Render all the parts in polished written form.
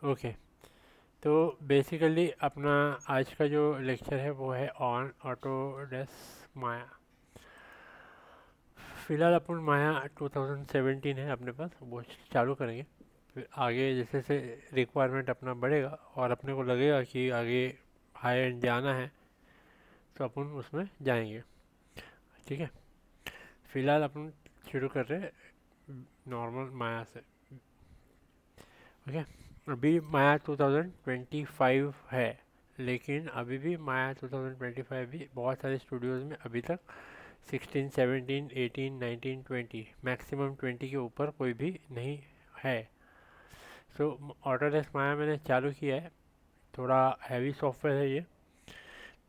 Okay, तो basically अपना आज का जो लेक्चर है वो है ऑन ऑटोडेस्क माया। फिलहाल अपन माया 2017 है अपने पास, वो चालू करेंगे। फिर आगे जैसे जैसे रिक्वायरमेंट अपना बढ़ेगा और अपने को लगेगा कि आगे हाई एंड जाना है तो अपन उसमें जाएंगे। ठीक है, फिलहाल अपन शुरू कर रहे हैं नॉर्मल माया से। ओके, अभी माया 2025 है, लेकिन अभी भी माया 2025 भी बहुत सारे स्टूडियोज़ में अभी तक 16, 17, 18, 19, 20, मैक्सिमम 20 के ऊपर कोई भी नहीं है। सो ऑटोडेस्क माया मैंने चालू किया है, थोड़ा हैवी सॉफ्टवेयर है ये।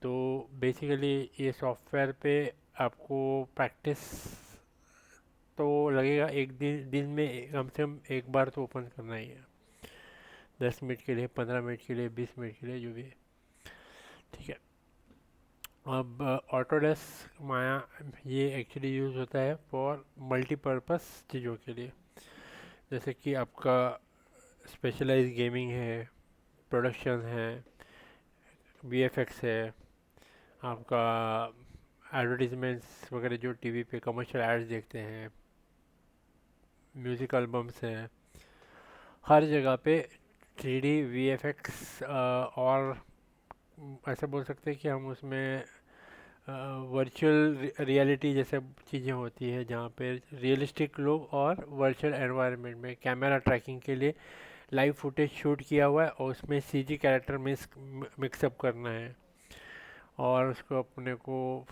तो बेसिकली ये सॉफ्टवेयर पे आपको प्रैक्टिस तो लगेगा, एक दिन में कम से कम एक बार तो ओपन करना ही है। 10 मिनट के लिए, 15 मिनट के लिए, 20 मिनट के लिए, जो भी है। ठीक है, अब ऑटोडेस्क माया ये एक्चुअली यूज़ होता है फॉर मल्टीपर्पस चीज़ों के लिए, जैसे कि आपका स्पेशलाइज गेमिंग है, प्रोडक्शन है, वीएफएक्स है, आपका एडवर्टीजमेंट्स वगैरह जो टीवी पे कमर्शियल एड्स देखते हैं, म्यूज़िक एल्बम्स हैं, हर जगह पे 3D वीएफएक्स, और ऐसे बोल सकते हैं कि हम उसमें वर्चुअल रियलिटी जैसे चीज़ें होती है जहाँ पे रियलिस्टिक लोग और वर्चुअल एनवायरनमेंट में कैमरा ट्रैकिंग के लिए लाइव फुटेज शूट किया हुआ है और उसमें सीजी कैरेक्टर मिक्सअप करना है, और उसको अपने को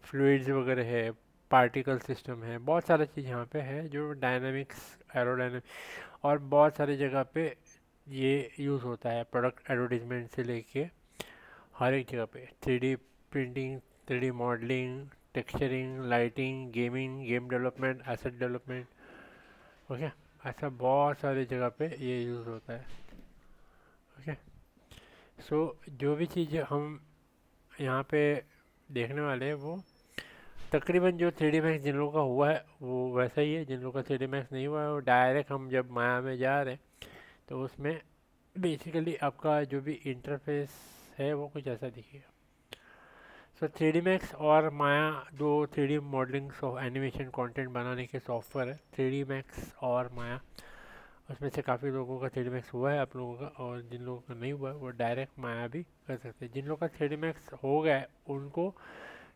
फ्लूइड्स वगैरह है, पार्टिकल सिस्टम है, बहुत सारा चीज़ यहाँ पे है जो डायनामिक्स, एरोडायनामिक, और बहुत सारी जगह पे ये यूज़ होता है। प्रोडक्ट एडवर्टीजमेंट से लेके हर एक जगह पे 3D printing, 3D modelling, texturing, lighting, gaming, game development, asset development. Okay, ऐसा बहुत सारी जगह पे ये यूज़ होता है। ओके, सो जो भी चीज़ हम यहाँ पे देखने वाले हैं वो तकरीबन जो 3D मैक्स जिन लोगों का हुआ है वो वैसा ही है, जिन लोगों का 3D मैक्स नहीं हुआ है वो डायरेक्ट हम जब माया में जा रहे हैं तो उसमें बेसिकली आपका जो भी इंटरफेस है वो कुछ ऐसा दिखेगा। सो 3D मैक्स और माया दो 3D मॉडलिंग एनिमेशन कंटेंट बनाने के सॉफ्टवेयर है, 3D मैक्स और माया। उसमें से काफ़ी लोगों का 3D मैक्स हुआ है आप लोगों का, और जिन लोगों का नहीं हुआ है वो डायरेक्ट माया भी कर सकते हैं। जिन लोगों का 3D मैक्स हो गया है उनको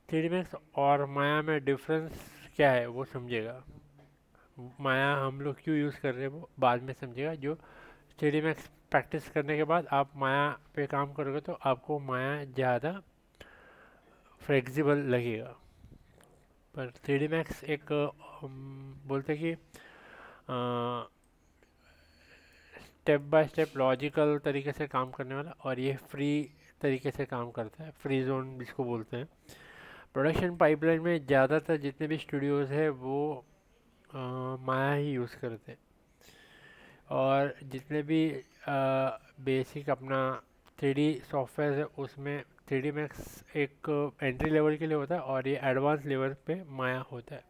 3D मैक्स और माया में डिफरेंस क्या है वो समझेगा। माया हम लोग क्यों यूज़ कर रहे हैं वो बाद में समझेगा। जो 3D मैक्स प्रैक्टिस करने के बाद आप माया पे काम करोगे तो आपको माया ज़्यादा फ्लेक्सिबल लगेगा। पर 3D मैक्स एक बोलते कि स्टेप बाय स्टेप लॉजिकल तरीके से काम करने वाला, और ये फ्री तरीके से काम करता है, फ्री जोन जिसको बोलते हैं। प्रोडक्शन पाइपलाइन में ज़्यादातर जितने भी स्टूडियोज़ है वो माया ही यूज़ करते हैं, और जितने भी बेसिक अपना 3D सॉफ्टवेयर है उसमें 3D मैक्स एक एंट्री लेवल के लिए होता है और ये एडवांस लेवल पे माया होता है।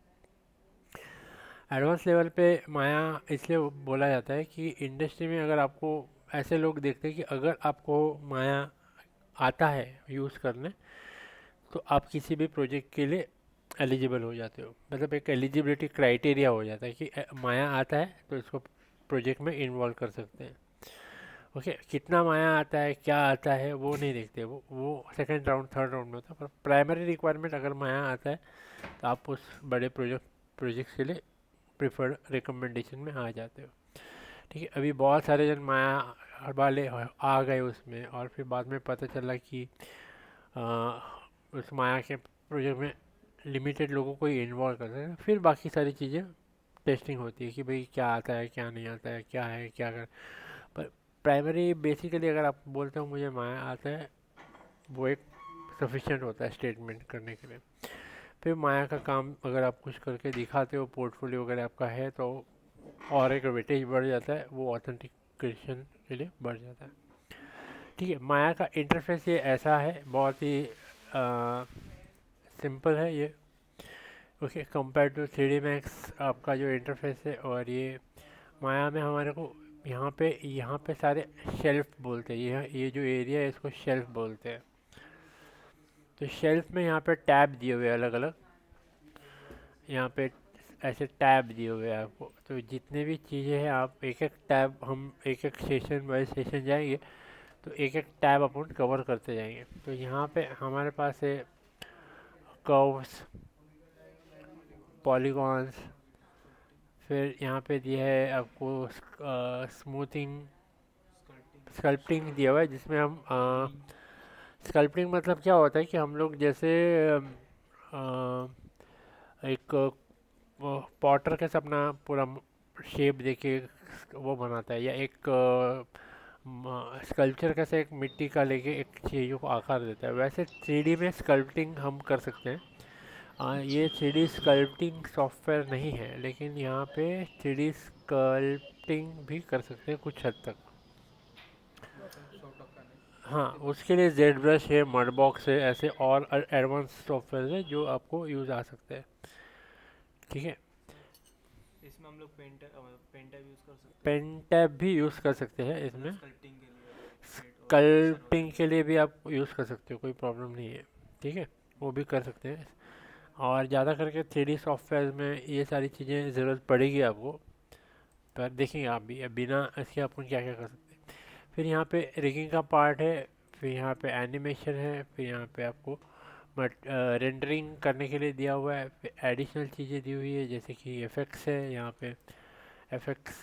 एडवांस लेवल पे माया इसलिए बोला जाता है कि इंडस्ट्री में अगर आपको ऐसे लोग देखते हैं कि अगर आपको माया आता है यूज़ करने तो आप किसी भी प्रोजेक्ट के लिए एलिजिबल हो जाते हो। मतलब एक एलिजिबिलिटी क्राइटेरिया हो जाता है कि माया आता है तो इसको प्रोजेक्ट में इन्वॉल्व कर सकते हैं। ओके, कितना माया आता है, क्या आता है, वो नहीं देखते, वो सेकंड राउंड थर्ड राउंड में होता है। पर प्राइमरी रिक्वायरमेंट अगर माया आता है तो आप उस बड़े प्रोजेक्ट के लिए प्रिफर्ड रिकमेंडेशन में आ जाते हो। ठीक है, अभी बहुत सारे जन माया वाले आ गए उसमें, और फिर बाद में पता चला कि आ, उस माया के प्रोजेक्ट में लिमिटेड लोगों को ही इन्वॉल्व करते हैं। फिर बाकी सारी चीज़ें टेस्टिंग होती है कि भाई क्या आता है, क्या नहीं आता है, क्या है, क्या कर। पर प्राइमरी बेसिकली अगर आप बोलते हो मुझे माया आता है, वो एक सफिशिएंट होता है स्टेटमेंट करने के लिए। फिर माया का काम अगर आप कुछ करके दिखाते हो, पोर्टफोलियो वगैरह आपका है तो और एक वेटेज बढ़ जाता है, वो ऑथेंटिकेशन के लिए बढ़ जाता है। ठीक है, माया का इंटरफेस ये ऐसा है, बहुत ही सिंपल है ये। Okay, compare to 3D max आपका जो इंटरफेस है, और ये माया में हमारे को यहाँ पे सारे शेल्फ बोलते हैं, ये जो एरिया है इसको शेल्फ बोलते हैं। तो शेल्फ में यहाँ पे टैब दिए हुए हैं अलग अलग, यहाँ पे ऐसे टैब दिए हुए हैं आपको। तो जितने भी चीज़ें हैं आप एक एक टैब, हम एक एक सेशन बाय सेशन जाएंगे तो एक एक टैब अपन कवर करते जाएंगे। तो यहाँ पे हमारे पास है कर्व्स, पॉलीगॉन्स, फिर यहाँ पे दिया है आपको स्मूथिंग, स्कल्पटिंग दिया हुआ है जिसमें हम स्कल्पटिंग मतलब क्या होता है कि हम लोग जैसे एक पॉटर कैसे अपना पूरा शेप देके वो बनाता है, या एक स्कल्पचर कैसे एक मिट्टी का लेके एक चीज़ों को आकार देता है, वैसे 3D में स्कल्पटिंग हम कर सकते हैं। ये 3D स्कल्पटिंग सॉफ्टवेयर नहीं है, लेकिन यहाँ पे 3D स्कल्पटिंग भी कर सकते हैं कुछ हद तक। हाँ, उसके लिए जेड ब्रश है, मड बॉक्स है, ऐसे और एडवांस सॉफ्टवेयर है जो आपको यूज़ आ सकते हैं। ठीक है, इसमें हम लोग पेन टैब यूज़ कर सकते हैं, पेन टैब भी यूज़ कर सकते हैं इसमें। स्कल्पटिंग के लिए और टेक्सचर स्कल्पटिंग वगैरह। के लिए भी आप यूज़ कर सकते हो, कोई प्रॉब्लम नहीं है। ठीक है, वो भी कर सकते हैं। और ज़्यादा करके 3D सॉफ्टवेयर में ये सारी चीज़ें ज़रूरत पड़ेगी आपको, पर देखेंगे आप भी अब बिना इसके अपन क्या क्या कर सकते हैं। फिर यहाँ पे रिगिंग का पार्ट है, फिर यहाँ पे एनिमेशन है, फिर यहाँ पे आपको बट रेंडरिंग करने के लिए दिया हुआ है, फिर एडिशनल चीज़ें दी हुई है जैसे कि एफेक्ट्स है यहाँ पे। एफेक्ट्स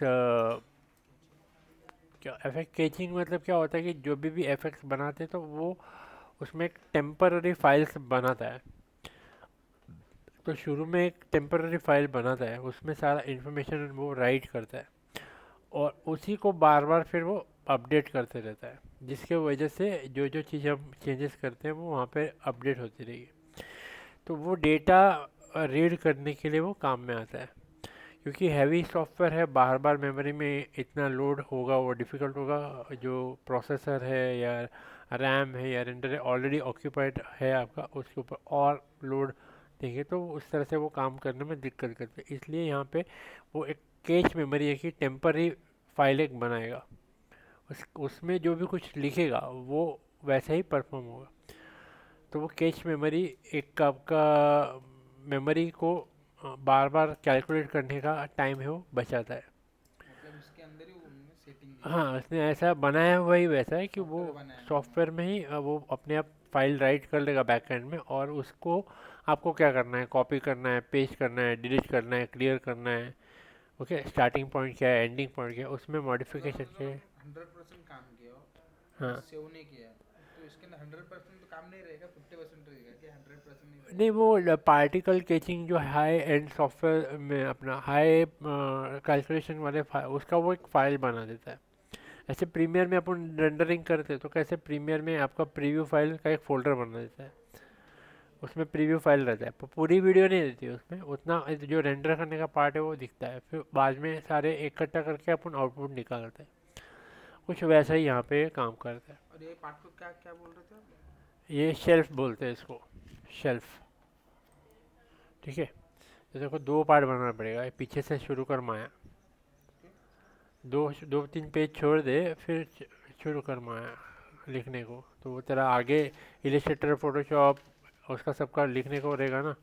क्या, एफेक्ट केचिंग मतलब क्या होता है कि जो भी एफेक्ट्स बनाते हैं तो वो उसमें एक टेम्पररी फाइल्स बनाता है। तो शुरू में एक टेम्पररी फाइल बनाता है, उसमें सारा इन्फॉर्मेशन वो राइट करता है और उसी को बार बार फिर वो अपडेट करते रहता है, जिसके वजह से जो जो चीज़ हम चेंजेस करते हैं वो वहाँ पे अपडेट होती रहेगी। तो वो डेटा रीड करने के लिए वो काम में आता है, क्योंकि हैवी सॉफ्टवेयर है, बार बार मेमोरी में इतना लोड होगा, वो डिफ़िकल्ट होगा। जो प्रोसेसर है या रैम है या रेंडर है ऑलरेडी ऑक्यूपाइड है आपका, उसके ऊपर और लोड देंगे तो उस तरह से वो काम करने में दिक्कत करते हैं। इसलिए यहाँ पे वो एक कैच मेमोरी है कि टेम्पररी फाइल एक बनाएगा, उसमें जो भी कुछ लिखेगा वो वैसा ही परफॉर्म होगा। तो वो कैच मेमोरी एक आपका मेमोरी को बार बार कैलकुलेट करने का टाइम है वो बचाता है। मतलब इसके अंदर ही उन्होंने सेटिंग की हाँ, उसने ऐसा बनाया हुआ ही वैसा है कि वो सॉफ्टवेयर बनाया उन्होंने। सॉफ्टवेयर में ही वो अपने आप फाइल राइट कर लेगा बैक एंड में, और उसको आपको क्या करना है, कॉपी करना है, पेस्ट करना है, डिलीट करना है, क्लियर करना है। ओके, स्टार्टिंग पॉइंट क्या है, एंडिंग पॉइंट क्या है, उसमें मतलब मॉडिफिकेशन हम के। लोग 100% काम किया हो हाँ, बस सेव नहीं किया, तो इसके अंदर 100% तो काम नहीं रहेगा, 50% रहेगा कि 100% नहीं नहीं, रहेगा। वो पार्टिकल कैचिंग जो हाई एंड सॉफ्टवेयर में अपना हाई कैलकुलेशन वाले उसका वो एक फाइल बना देता है। ऐसे प्रीमियर में अपन रेंडरिंग करते हैं तो कैसे प्रीमियर में आपका प्रीव्यू फाइल का एक फोल्डर बना देता है, उसमें प्रीव्यू फाइल रहता है, पूरी वीडियो नहीं रहती है उसमें, उतना जो रेंडर करने का पार्ट है वो दिखता है, फिर बाद में सारे इकट्ठा करके अपन आउटपुट निकालते हैं। कुछ वैसा ही यहाँ पे काम करता है। और ये पार्ट को क्या क्या बोल रहे थे आप? ये शेल्फ बोलते हैं इसको, शेल्फ। ठीक है, तो देखो दो पार्ट बनाना पड़ेगा, ये पीछे से शुरू कर माया, ओके। दो दो तीन पेज छोड़ दे, फिर शुरू कर माया लिखने को, तो वो तेरा आगे इलिस्ट्रेटर, फोटोशॉप, उसका सबका लिखने को रहेगा ना।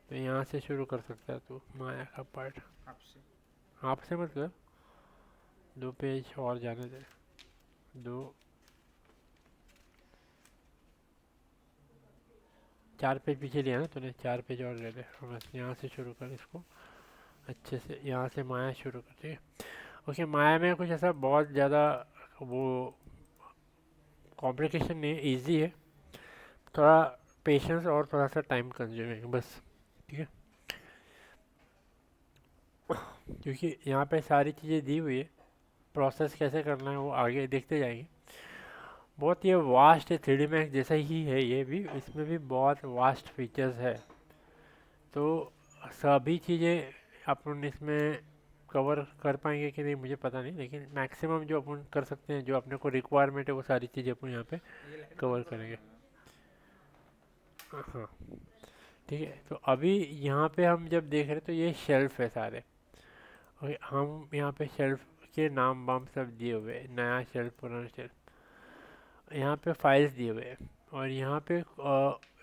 तो यहाँ से शुरू कर सकता है तू माया का पार्ट। आपसे आपसे मत कर, दो पेज और जाने दे, दो, चार पेज पीछे लिया ना तूने, चार पेज और ले ले, बस यहाँ से शुरू कर इसको अच्छे से, यहाँ से माया शुरू कर, ठीक है। ओके, माया में कुछ ऐसा बहुत ज़्यादा वो कॉम्प्लिकेशन नहीं है, ईजी है, थोड़ा पेशेंस और थोड़ा सा टाइम कंज्यूमिंग बस। ठीक है, क्योंकि यहाँ पे सारी चीज़ें दी हुई है, प्रोसेस कैसे करना है वो आगे देखते जाएंगे। बहुत ये वास्ट है, 3D मैक्स जैसा ही है ये भी, इसमें भी बहुत वास्ट फीचर्स है। तो सभी चीज़ें अपन इसमें कवर कर पाएंगे कि नहीं मुझे पता नहीं, लेकिन मैक्सिमम जो अपन कर सकते हैं, जो अपने को रिक्वायरमेंट है वो सारी चीज़ें अपन यहाँ पे ये लाइट कवर बंद करो करेंगे। ना। हाँ, ठीक है। तो अभी यहाँ पे हम जब देख रहे हैं तो ये शेल्फ है सारे, और हम यहाँ पे शेल्फ के नाम वाम सब दिए हुए हैं, नया शेल्फ पुराना शेल्फ। यहाँ पे फाइल्स दिए हुए हैं और यहाँ पे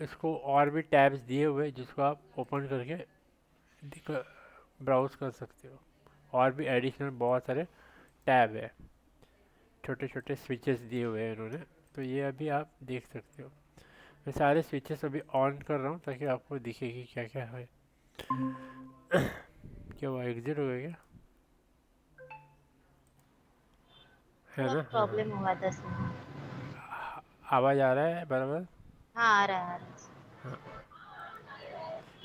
इसको और भी टैब्स दिए हुए हैं जिसको आप ओपन करके ब्राउज कर सकते हो। और भी एडिशनल बहुत सारे टैब है, छोटे छोटे स्विचेस दिए हुए हैं इन्होंने, तो ये अभी आप देख सकते हो। मैं सारे स्विचेस अभी ऑन कर रहा हूँ ताकि आपको दिखे कि क्या क्या है। क्या हुआ, एग्जिट हो गया क्या? है थोड़ा ना? हाँ हाँ। प्रॉब्लम हुआ 10 मिनट। आवाज़ आ रहा है बराबर? हाँ आ रहा है आ रहा है। हाँ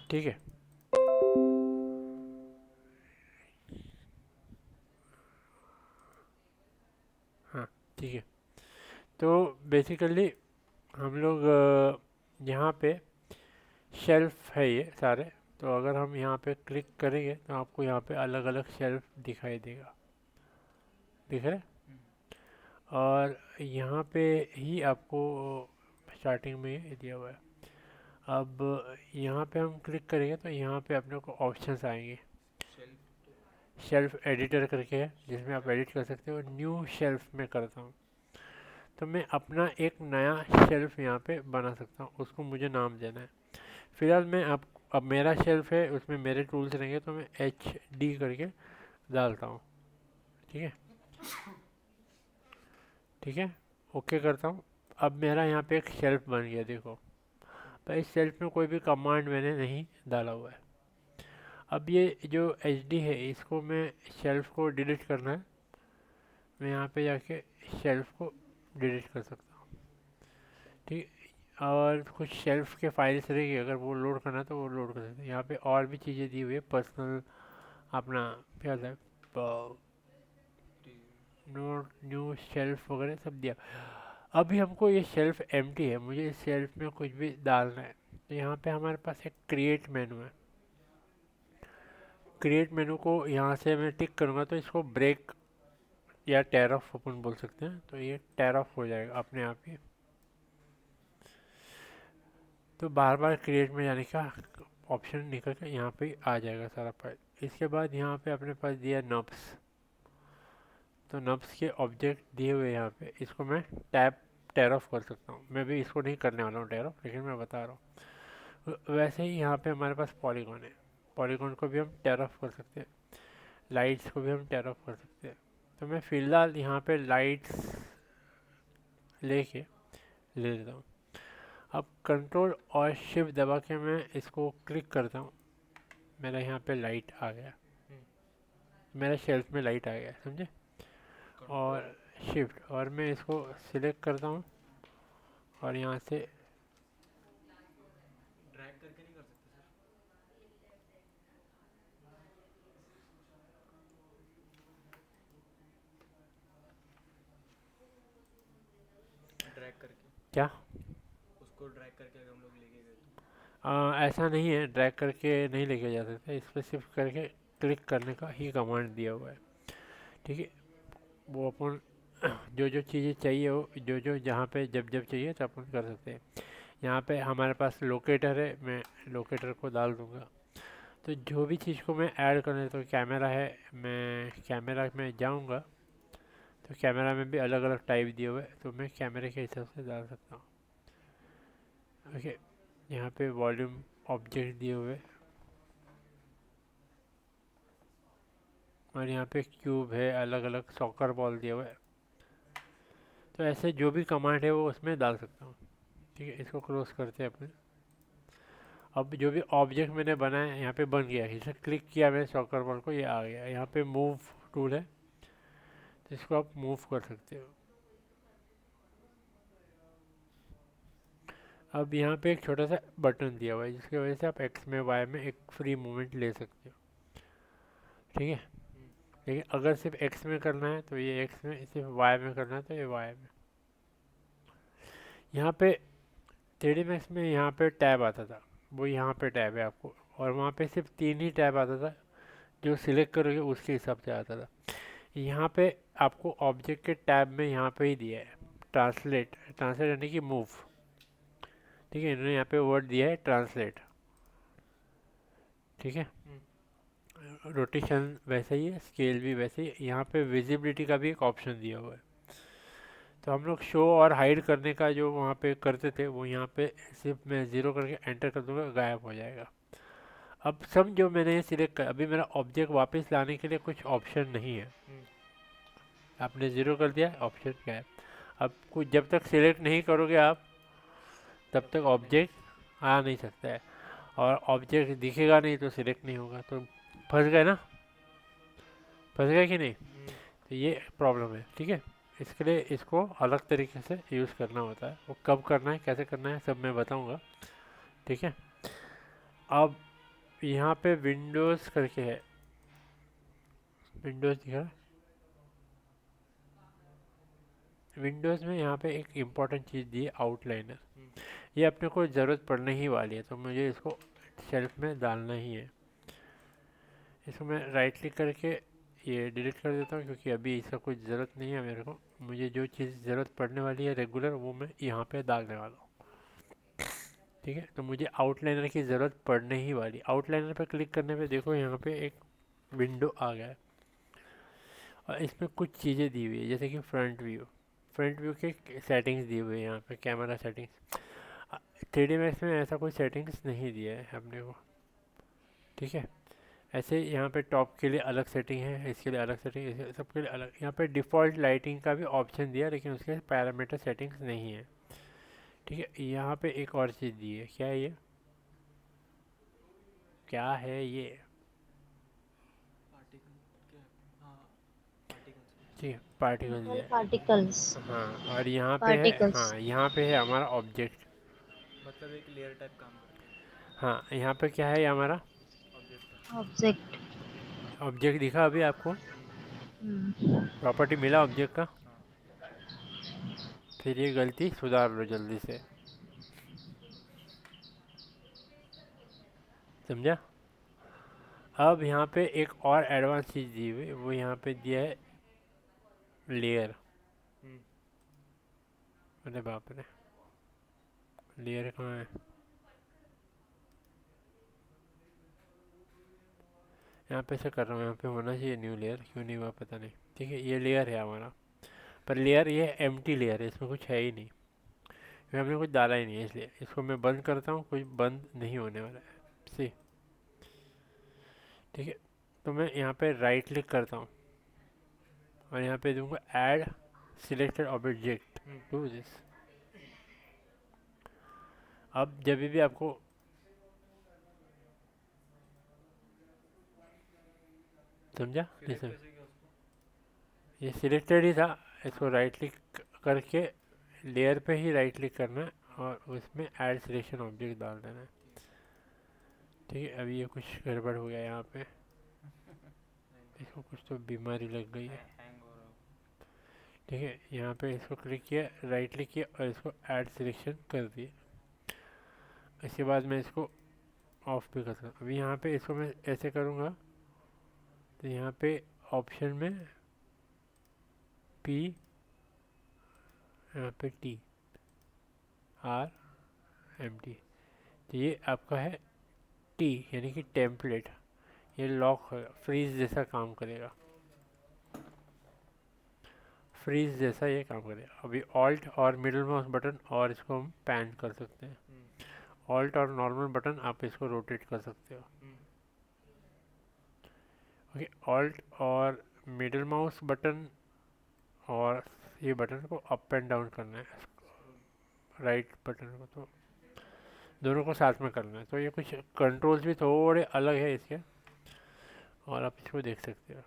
ठीक है। हाँ ठीक है। तो बेसिकली हम लोग यहाँ पे शेल्फ है ये सारे। तो अगर हम यहाँ पे क्लिक करेंगे तो आपको यहाँ पे अलग अलग शेल्फ दिखाई देगा, दिख रहा है? और यहाँ पे ही आपको स्टार्टिंग में ये दिया हुआ है। अब यहाँ पे हम क्लिक करेंगे तो यहाँ पे अपने को ऑप्शंस आएंगे। शेल्फ शेल्फ एडिटर करके है जिसमें आप एडिट कर सकते हो। न्यू शेल्फ में करता हूँ तो मैं अपना एक नया शेल्फ यहाँ पे बना सकता हूँ, उसको मुझे नाम देना है। फिलहाल मैं अब मेरा शेल्फ है उसमें मेरे टूल्स रहेंगे तो मैं HD करके डालता हूँ। ठीक है, ठीक है, ओके करता हूँ। अब मेरा यहाँ पे एक शेल्फ बन गया, देखो। पर इस शेल्फ में कोई भी कमांड मैंने नहीं डाला हुआ है। अब ये जो HD है इसको मैं शेल्फ को डिलीट करना है, मैं यहाँ पे जाके शेल्फ को डिलीट कर सकता हूँ। ठीक, और कुछ शेल्फ के फाइल्स रहेगी, अगर वो लोड करना है तो वो लोड कर सकते हैं। यहाँ पे और भी चीज़ें दी हुई है, पर्सनल अपना क्या है, नोट न्यू शेल्फ वगैरह सब दिया। अभी हमको ये शेल्फ एम्प्टी है, मुझे इस शेल्फ में कुछ भी डालना है। तो यहाँ पे हमारे पास एक क्रिएट मेनू है। क्रिएट मेनू को यहाँ से मैं टिक करूँगा तो इसको ब्रेक या टेयर ऑफ अपन बोल सकते हैं, तो ये टेयर ऑफ हो जाएगा अपने आप ही। तो बार बार क्रिएट में जाने का ऑप्शन निकल कर यहाँ पे आ जाएगा सारा फाइल। इसके बाद यहाँ पे अपने पास दिया नब्स, तो नब्स के ऑब्जेक्ट दिए हुए यहाँ पे, इसको मैं टेयर ऑफ कर सकता हूँ। मैं भी इसको नहीं करने वाला हूँ टेयर ऑफ, लेकिन मैं बता रहा हूँ। वैसे ही यहाँ पे हमारे पास पॉलीगॉन है, पॉलीगॉन को भी हम टेयर ऑफ कर सकते हैं, लाइट्स को भी हम टेयर ऑफ कर सकते हैं। तो मैं फ़िलहाल यहाँ पे लाइट्स लेके ले लेता हूँ। अब कंट्रोल और शिफ्ट दबा के मैं इसको क्लिक करता हूँ, मेरा यहाँ पे लाइट आ गया, मेरा शेल्फ में लाइट आ गया, समझे? और शिफ्ट और मैं इसको सिलेक्ट करता हूँ और यहाँ से ड्रैग करके नहीं कर सकते सर? ड्रैग करके, क्या उसको ड्रैग करके अगर हम लोग लेके गए तो ऐसा नहीं है, ड्रैग करके नहीं लेके जा सकते, इस पर सिर्फ करके क्लिक करने का ही कमांड दिया हुआ है। ठीक है, वो अपन जो जो चीज़ें चाहिए हो, जो जो जहाँ पे जब जब चाहिए तो अपन कर सकते हैं। यहाँ पे हमारे पास लोकेटर है, मैं लोकेटर को डाल दूँगा। तो जो भी चीज़ को मैं ऐड करना है, तो कैमरा है, मैं कैमरा में जाऊँगा तो कैमरा में भी अलग अलग टाइप दिए हुए हैं, तो मैं कैमरे के हिसाब से डाल सकता हूँ। ओके, यहाँ पे वॉल्यूम ऑब्जेक्ट दिए हुए और यहाँ पे क्यूब है, अलग अलग सॉकर बॉल दिया हुआ है। तो ऐसे जो भी कमांड है वो उसमें डाल सकता हूँ। ठीक है, इसको क्लोज करते हैं अपने। अब जो भी ऑब्जेक्ट मैंने बनाया यहाँ पे बन गया, इसे क्लिक किया मैंने सॉकर बॉल को, ये आ गया। यहाँ पे मूव टूल है तो इसको आप मूव कर सकते हो। अब यहाँ पे एक छोटा सा बटन दिया हुआ है जिसकी वजह से आप एक्स में वाई में एक फ्री मूवमेंट ले सकते हो। ठीक है, लेकिन अगर सिर्फ एक्स में करना है तो ये एक्स में, सिर्फ वाई में करना है तो ये वाई में। यहाँ पे 3D Max में यहाँ पे टैब आता था, वो यहाँ पे टैब है आपको, और वहाँ पे सिर्फ 3 ही टैब आता था, जो सिलेक्ट करोगे उसके हिसाब से आता था। यहाँ पे आपको ऑब्जेक्ट के टैब में यहाँ पे ही दिया है ट्रांसलेट, ट्रांसलेट यानी कि मूव। ठीक है, इन्होंने यहाँ पे वर्ड दिया है ट्रांसलेट। ठीक है, रोटेशन वैसा ही है, स्केल भी वैसे ही। यहाँ पे विजिबिलिटी का भी एक ऑप्शन दिया हुआ है, तो हम लोग शो और हाइड करने का जो वहाँ पे करते थे वो यहाँ पे सिर्फ मैं ज़ीरो करके एंटर कर दूंगा, गायब हो जाएगा। अब सब जो मैंने ये सिलेक्ट कर, अभी मेरा ऑब्जेक्ट वापस लाने के लिए कुछ ऑप्शन नहीं है। आपने ज़ीरो कर दिया, ऑप्शन गायब। अब कुछ जब तक सिलेक्ट नहीं करोगे आप तब तक ऑब्जेक्ट आ नहीं सकता है, और ऑब्जेक्ट दिखेगा नहीं तो सिलेक्ट नहीं होगा, तो फंस गए ना, फंस गए कि नहीं। तो ये प्रॉब्लम है, ठीक है। इसके लिए इसको अलग तरीके से यूज़ करना होता है, वो कब करना है कैसे करना है सब मैं बताऊंगा, ठीक है। अब यहाँ पे विंडोज़ करके है, विंडोज़ दिखा, विंडोज़ में यहाँ पे एक इम्पॉर्टेंट चीज़ दी है, आउटलाइनर। ये अपने को ज़रूरत पड़ने ही वाली है, तो मुझे इसको शेल्फ में डालना ही है। इसको मैं राइट क्लिक करके ये डिलीट कर देता हूँ, क्योंकि अभी इसका कुछ ज़रूरत नहीं है मेरे को। मुझे जो चीज़ ज़रूरत पड़ने वाली है रेगुलर, वो मैं यहाँ पे डालने वाला हूँ, ठीक है। तो मुझे आउटलाइनर की ज़रूरत पड़ने ही वाली। आउटलाइनर पर क्लिक करने पे देखो यहाँ पे एक विंडो आ गया है, और इसमें कुछ चीज़ें दी हुई है, जैसे कि फ्रंट व्यू के सेटिंग्स दी हुई है यहाँ पे, कैमरा सेटिंग्स। 3D मैक्स में ऐसा कोई सेटिंग्स नहीं दिया है अपने को, ठीक है। ऐसे यहाँ पे टॉप के लिए अलग सेटिंग है, इसके लिए अलग सेटिंग, सबके लिए अलग। यहाँ पे डिफ़ॉल्ट लाइटिंग का भी ऑप्शन दिया, लेकिन उसके पैरामीटर सेटिंग्स नहीं है, ठीक है। यहाँ पे एक और चीज़ दी है, क्या है ये, क्या है ये, ठीक है, पार्टिकल दिया है। पार्टिकल्स। हाँ, और यहाँ पे है, पार्टिकल्स। हाँ यहाँ पे है हमारा ऑब्जेक्ट। मतलब एक लेयर टाइप काम करता है। हाँ, यहाँ पे क्या है ये हमारा ऑब्जेक्ट। ऑब्जेक्ट। ऑब्जेक्ट दिखा अभी आपको, हम्म। प्रॉपर्टी मिला ऑब्जेक्ट का। हाँ। फिर ये गलती सुधार लो जल्दी से, समझा। अब यहाँ पे एक और एडवांस चीज़ दी हुई है, वो यहाँ पे दिया है लेयर। अरे बाप रे, लेयर कहाँ है, यहाँ पे से कर रहा हूँ, यहाँ पे होना चाहिए न्यू लेयर, क्यों नहीं हुआ पता नहीं, ठीक है। ये लेयर है हमारा, पर लेयर ये एम्प्टी लेयर है, इसमें कुछ है ही नहीं, क्योंकि हमने कुछ डाला ही नहीं है, इसलिए इसको मैं बंद करता हूँ, कुछ बंद नहीं होने वाला है, सी, ठीक है। तो मैं यहाँ पे राइट क्लिक करता हूँ, और यहाँ पे दूंगा add selected object to this. अब जब भी आपको समझा, सिलेक्ट कैसे किया उसको? ये सिलेक्टेड ही था, इसको राइट क्लिक करके लेयर पे ही राइट क्लिक करना है, और उसमें ऐड सिलेक्शन ऑब्जेक्ट डाल देना है, ठीक है। अभी ये कुछ गड़बड़ हो गया यहाँ पे, इसको कुछ तो बीमारी लग गई है, हैंग हो रहा हो। ठीक है। यहाँ पे इसको क्लिक किया, राइट क्लिक किया, और इसको ऐड सिलेक्शन कर दिया। इसके बाद मैं इसको ऑफ भी कर सकता हूँ। अभी यहाँ पे इसको मैं ऐसे करूँगा, तो यहाँ पे ऑप्शन में पी, यहाँ पे टी आर एम टी, तो ये आपका है टी, यानी कि टेम्पलेट। ये लॉक फ्रीज जैसा काम करेगा, फ्रीज जैसा ये काम करेगा। अभी ऑल्ट और मिडिल माउस बटन, और इसको हम पैन कर सकते हैं। ऑल्ट और नॉर्मल बटन आप इसको रोटेट कर सकते हो, ओके। ऑल्ट और मिडिल माउस बटन और ये बटन को अप एंड डाउन करना है, राइट बटन को, तो दोनों को साथ में करना है। तो ये कुछ कंट्रोल्स भी थोड़े अलग है इसके, और आप इसको देख सकते हो,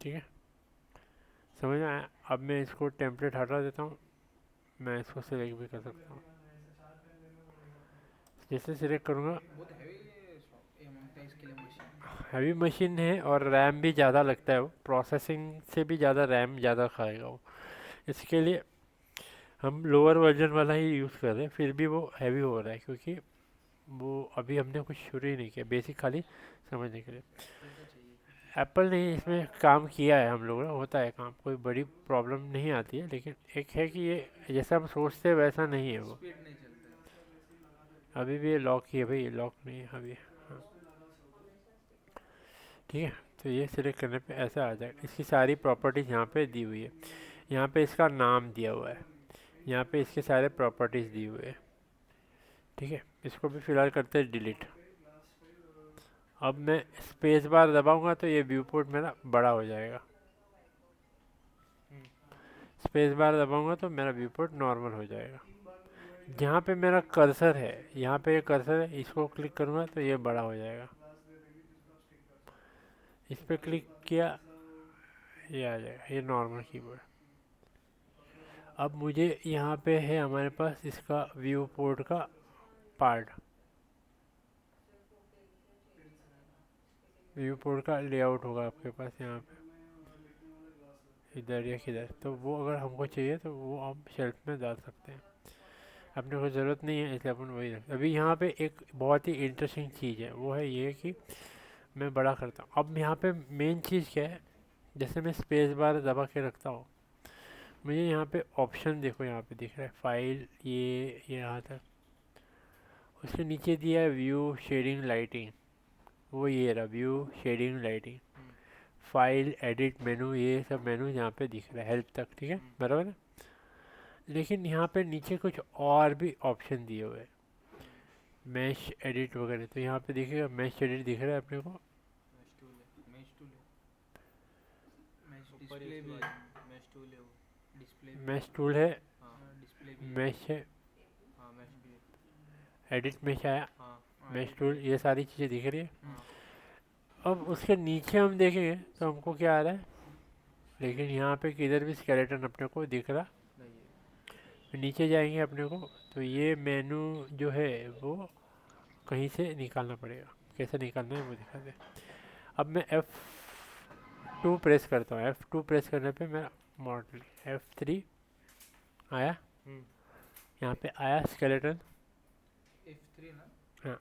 ठीक है, समझ में आया। अब मैं इसको टेम्पलेट हटा देता हूँ, मैं इसको सिलेक्ट भी कर सकता हूँ। जैसे सिलेक्ट करूँगा, बहुत हैवी ये मांगता है इसके लिए मशीन। हैवी मशीन है, और रैम भी ज़्यादा लगता है, वो प्रोसेसिंग से भी ज़्यादा रैम ज़्यादा खाएगा वो। इसके लिए हम लोअर वर्जन वाला ही यूज़ कर रहे हैं, फिर भी वो हैवी हो रहा है, क्योंकि वो अभी हमने कुछ शुरू ही नहीं किया, बेसिक खाली समझने के लिए। एप्पल ने इसमें काम किया है, हम लोगों ने, होता है काम, कोई बड़ी प्रॉब्लम नहीं आती है, लेकिन एक है कि ये जैसा हम सोचते हैं वैसा नहीं है वो। स्पीड नहीं चलता है। अभी भी ये लॉक ही है भाई, ये लॉक नहीं है अभी, हाँ, ठीक है। तो ये सिलेक्ट करने पे ऐसा आ जाएगा। इसकी सारी प्रॉपर्टीज़ यहाँ पे दी हुई है, यहाँ पे इसका नाम दिया हुआ है, यहाँ पे इसके सारे प्रॉपर्टीज़ दी हुई है। ठीक है, इसको भी फिलहाल करते हैं डिलीट। अब मैं स्पेस बार दबाऊंगा तो ये व्यू पोर्ट मेरा बड़ा हो जाएगा, स्पेस बार दबाऊंगा तो मेरा व्यू पोर्ट नॉर्मल हो जाएगा। जहाँ पे मेरा कर्सर है, यहाँ पे ये कर्सर है, इसको क्लिक करूँगा तो ये बड़ा हो जाएगा। इस पर क्लिक किया, ये आ जाएगा, ये नॉर्मल कीबोर्ड। अब मुझे यहाँ पे है हमारे पास इसका व्यू पोर्ट का पार्ट, व्यू पोर्ट का लेआउट होगा आपके पास यहाँ पे इधर या किधर। तो वो अगर हमको चाहिए तो वो हम शेल्फ में डाल सकते हैं, अपने को ज़रूरत नहीं है इसलिए अपन वही रखते। अभी यहाँ पे एक बहुत ही इंटरेस्टिंग चीज़ है, वो है ये कि मैं बड़ा करता हूँ। अब यहाँ पे मेन चीज़ क्या है, जैसे मैं स्पेस बार दबा के रखता हूँ, मुझे यहाँ पे ऑप्शन देखो, यहाँ पे दिख रहा है फाइल, ये यहाँ तक, उसके नीचे दिया है व्यू शेडिंग लाइटिंग, वो ये रहा view shading lighting, file edit menu, ये सब मेनू यहाँ पे दिख रहा है हेल्प तक। ठीक है, बराबर है। लेकिन यहाँ पे नीचे कुछ और भी ऑप्शन दिए हुए हैं, मैश एडिट वगैरह। तो यहाँ पे देखिएगा मैश एडिट दिख रहा है अपने को, मैश टूल है, मैच टूल है, मैच ऊपर डिस्प्ले एक भी है, मैश टूल है वो। डिस्प्ले भी मैश टूल है, हाँ डिस्प्ले भी है, मैश है, हाँ मैश भी है। एडिट मैश आया, हाँ मैश टूल, ये सारी चीज़ें दिख रही है। हाँ अब उसके नीचे हम देखेंगे तो हमको क्या आ रहा है, लेकिन यहाँ पे किधर भी स्केलेटन अपने को दिख रहा नहीं है। है। नीचे जाएंगे अपने को तो ये मेनू जो है वो कहीं से निकालना पड़ेगा, कैसे निकालना है वो दिखा दे। अब मैं F2 प्रेस करता हूँ, F2 प्रेस करने पे मेरा मॉडल F3 आया, यहाँ पे आया स्केलेटन, F3 ना, हाँ,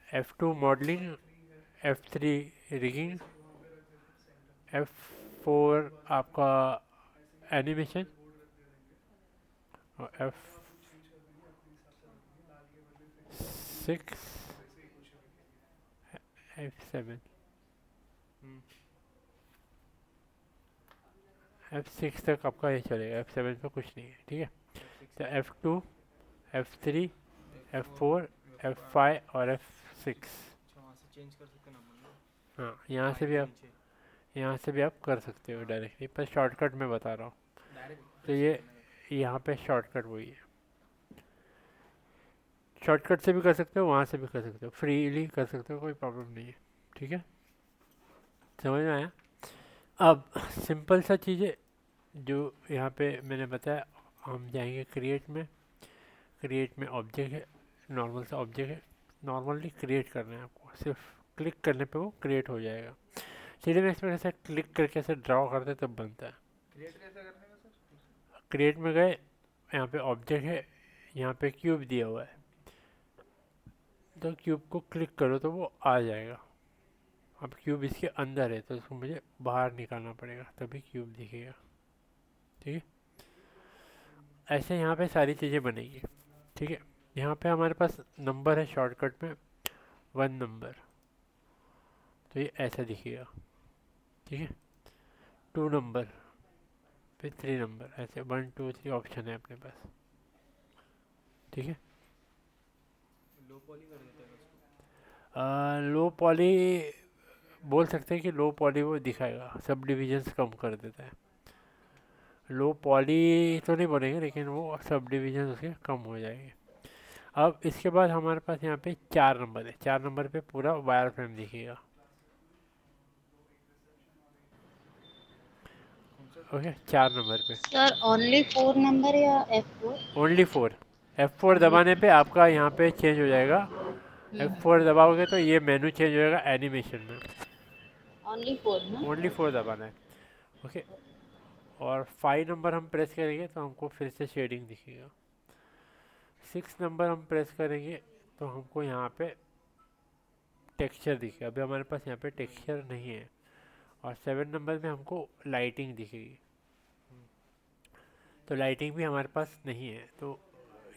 F2 modelling, F3 rigging, F4 आपका एनिमेशन, और F6 F7 F6 तक आपका ये चलेगा, F7 पे कुछ नहीं है। ठीक है, तो F2 F3 F4 F5 और F6, अच्छा वहाँ से चेंज कर सकते ना अपन लोग। हाँ यहाँ से भी आप, यहाँ से भी आप कर सकते हो डायरेक्टली, पर शॉर्टकट में बता रहा हूँ। डायरेक्ट तो ये यहाँ पे शॉर्टकट वही है, शॉर्टकट से भी कर सकते हो, वहाँ से भी कर सकते हो, फ्रीली कर सकते हो, कोई प्रॉब्लम नहीं है। ठीक है, समझ में आया। अब सिंपल सा चीज़ें जो यहाँ पे मैंने बताया, हम जाएंगे क्रिएट में, क्रिएट में ऑब्जेक्ट है, नॉर्मल सा ऑब्जेक्ट है, नॉर्मली क्रिएट करना है आपको, सिर्फ क्लिक करने पे वो क्रिएट हो जाएगा। सीधे में इसमें कैसे क्लिक करके ऐसे ड्रॉ करते तब बनता है। क्रिएट कैसे करने का सर? क्रिएट में गए, यहाँ पे ऑब्जेक्ट है, यहाँ पे क्यूब दिया हुआ है, तो क्यूब को क्लिक करो तो वो आ जाएगा। अब क्यूब इसके अंदर है तो उसको मुझे बाहर निकालना पड़ेगा तभी क्यूब दिखेगा। ठीक है, ऐसे यहाँ पे सारी चीज़ें बनेगी। ठीक है, यहाँ पे हमारे पास नंबर है शॉर्टकट में 1 नंबर, तो ये ऐसा दिखेगा। ठीक है, 2 नंबर, फिर 3 नंबर, ऐसे 1 2 3 ऑप्शन है अपने पास। ठीक है, लो पॉली कर देते हैं उसको। लो पॉली बोल सकते हैं कि लो पॉली वो दिखाएगा, सब डिविजन्स कम कर देता है। लो पॉली तो नहीं बोलेंगे लेकिन वो सब डिविजन उसके कम हो जाएंगे। अब इसके बाद हमारे पास यहाँ पे 4 नंबर है, 4 नंबर पे पूरा वायर फ्रेम दिखेगा। ओके, 4 नंबर पे सर ओनली 4 नंबर या F4? ओनली 4, F4 दबाने पे आपका यहाँ पे चेंज हो जाएगा। F4 दबाओगे तो ये मेनू चेंज हो जाएगा एनिमेशन में। ओनली 4 ना? ओनली 4 दबाना है। ओके, और 5 नंबर हम प्रेस करेंगे तो हमको फिर से शेडिंग दिखेगा। 6 नंबर हम प्रेस करेंगे तो हमको यहाँ पे टेक्सचर दिखेगा, अभी हमारे पास यहाँ पे टेक्सचर नहीं है। और 7 नंबर में हमको लाइटिंग दिखेगी, तो लाइटिंग भी हमारे पास नहीं है तो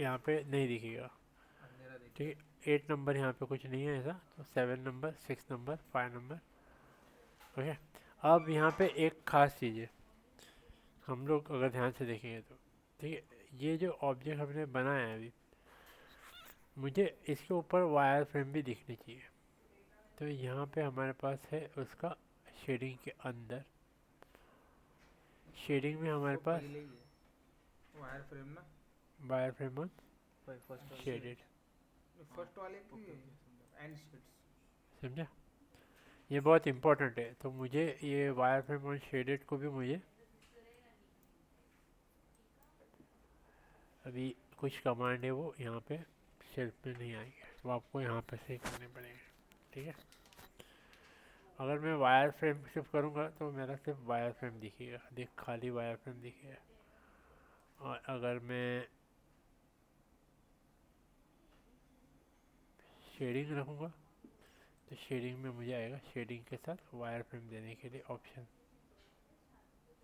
यहाँ पे नहीं दिखेगा। ठीक है, 8 नंबर यहाँ पे कुछ नहीं है ऐसा, तो 7 नंबर, 6 नंबर, 5 नंबर। ओके, अब यहाँ पे एक ख़ास चीज़ है, हम लोग अगर ध्यान से देखेंगे तो, ठीक है, ये जो ऑब्जेक्ट हमने बनाया है अभी, मुझे इसके ऊपर वायर फ्रेम भी दिखनी चाहिए। तो यहाँ पे हमारे पास है उसका शेडिंग के अंदर, शेडिंग में हमारे वो पास पहले ही है वायर फ्रेम ना, wire frame on first shaded, first वाले की एंड शेड्स। समझा? ये बहुत इंपॉर्टेंट है, तो मुझे ये वायर फ्रेम ऑन शेडेड को भी मुझे अभी कुछ कमांड है वो यहाँ पे शेल्फ में नहीं आएंगे, वो आपको यहाँ पे से करने पड़ेंगे, ठीक है? अगर मैं वायर फ्रेम सिर्फ करूँगा तो मेरा सिर्फ वायर फ्रेम दिखेगा, देख खाली वायर फ्रेम दिखेगा। और अगर मैं शेडिंग रखूँगा तो शेडिंग में मुझे आएगा शेडिंग के साथ वायर फ्रेम देने के लिए ऑप्शन,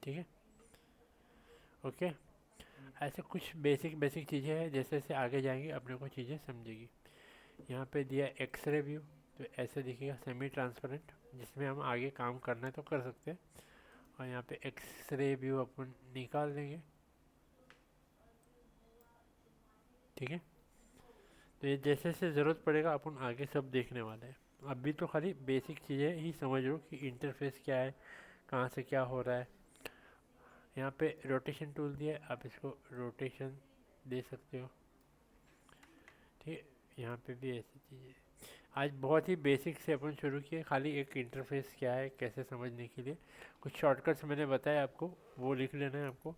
ठीक है? ओके, ऐसे कुछ बेसिक चीज़ें हैं, जैसे जैसे आगे जाएंगे अपने को चीज़ें समझेगी। यहाँ पे दिया एक्सरे व्यू, तो ऐसे दिखेगा सेमी ट्रांसपेरेंट, जिसमें हम आगे काम करना है तो कर सकते हैं। और यहाँ पे एक्सरे व्यू अपन निकाल देंगे, ठीक है? तो ये जैसे जैसे ज़रूरत पड़ेगा अपन आगे सब देखने वाले हैं। अभी तो खाली बेसिक चीज़ें ही समझ लो कि इंटरफेस क्या है, कहाँ से क्या हो रहा है। यहाँ पे रोटेशन टूल दिया है, आप इसको रोटेशन दे सकते हो, ठीक है? यहाँ पे भी ऐसी चीज़ें, आज बहुत ही बेसिक से अपन शुरू किए, खाली एक इंटरफेस क्या है कैसे समझने के लिए। कुछ शॉर्टकट्स मैंने बताया आपको, वो लिख लेना है आपको।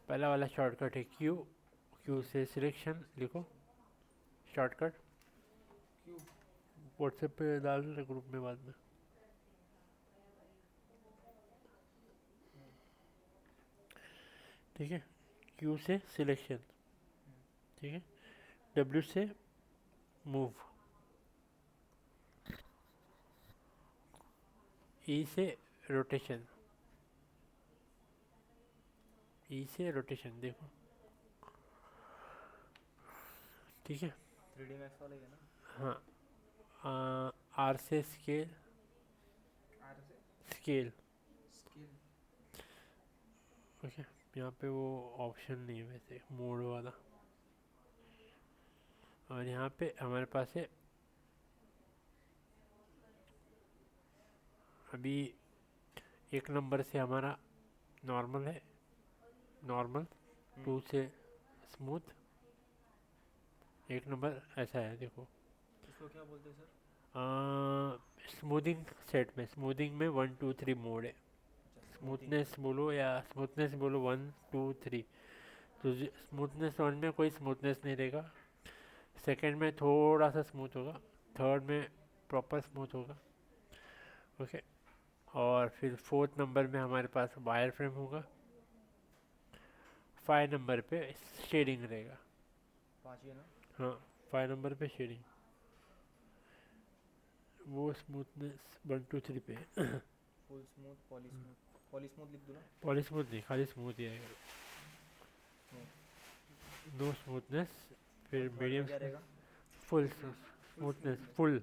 पहला वाला शॉर्टकट है क्यू, क्यू से सिलेक्शन लिखो शॉर्टकट, क्यों व्हाट्सएप पे डाल देना ग्रुप में बाद में, ठीक है? क्यू से सिलेक्शन, ठीक है? डब्ल्यू से मूव, ई से रोटेशन, ई से रोटेशन देखो, ठीक है? 3D मैक्स वाला ही है ना? हाँ, आर से स्केल, आर से स्केल, स्केल। ओके, यहाँ पे वो ऑप्शन नहीं है वैसे मोड वाला। और यहाँ पे हमारे पास है अभी एक नंबर से हमारा नॉर्मल है, नॉर्मल, 2 से स्मूथ, एक नंबर ऐसा है देखो। इसको क्या बोलते हैं सर? स्मूथिंग सेट में, स्मूथिंग में 1 2 3 मोड है। अच्छा, स्मूथनेस बोलो या स्मूथनेस बोलो 1 2 3, तो स्मूथनेस 1 में कोई स्मूथनेस नहीं रहेगा, सेकंड में थोड़ा सा स्मूथ होगा, थर्ड में प्रॉपर स्मूथ होगा, ओके? और फिर 4th नंबर में हमारे पास वायर फ्रेम होगा, 5 नंबर पे शेडिंग रहेगा। 5 ही है ना? हाँ, 5 नंबर पे शेडिंग, वो स्मूथनेस 1 2 3 पे फुल स्मूथ, पॉली स्मूथ लिख दूँ ना? पॉली स्मूथ नहीं, खाली स्मूथ ही आएगा, नो स्मूथनेस। फिर थर्ड में मीडियम, क्या रहेगा? फुल स्मूथनेस, फुल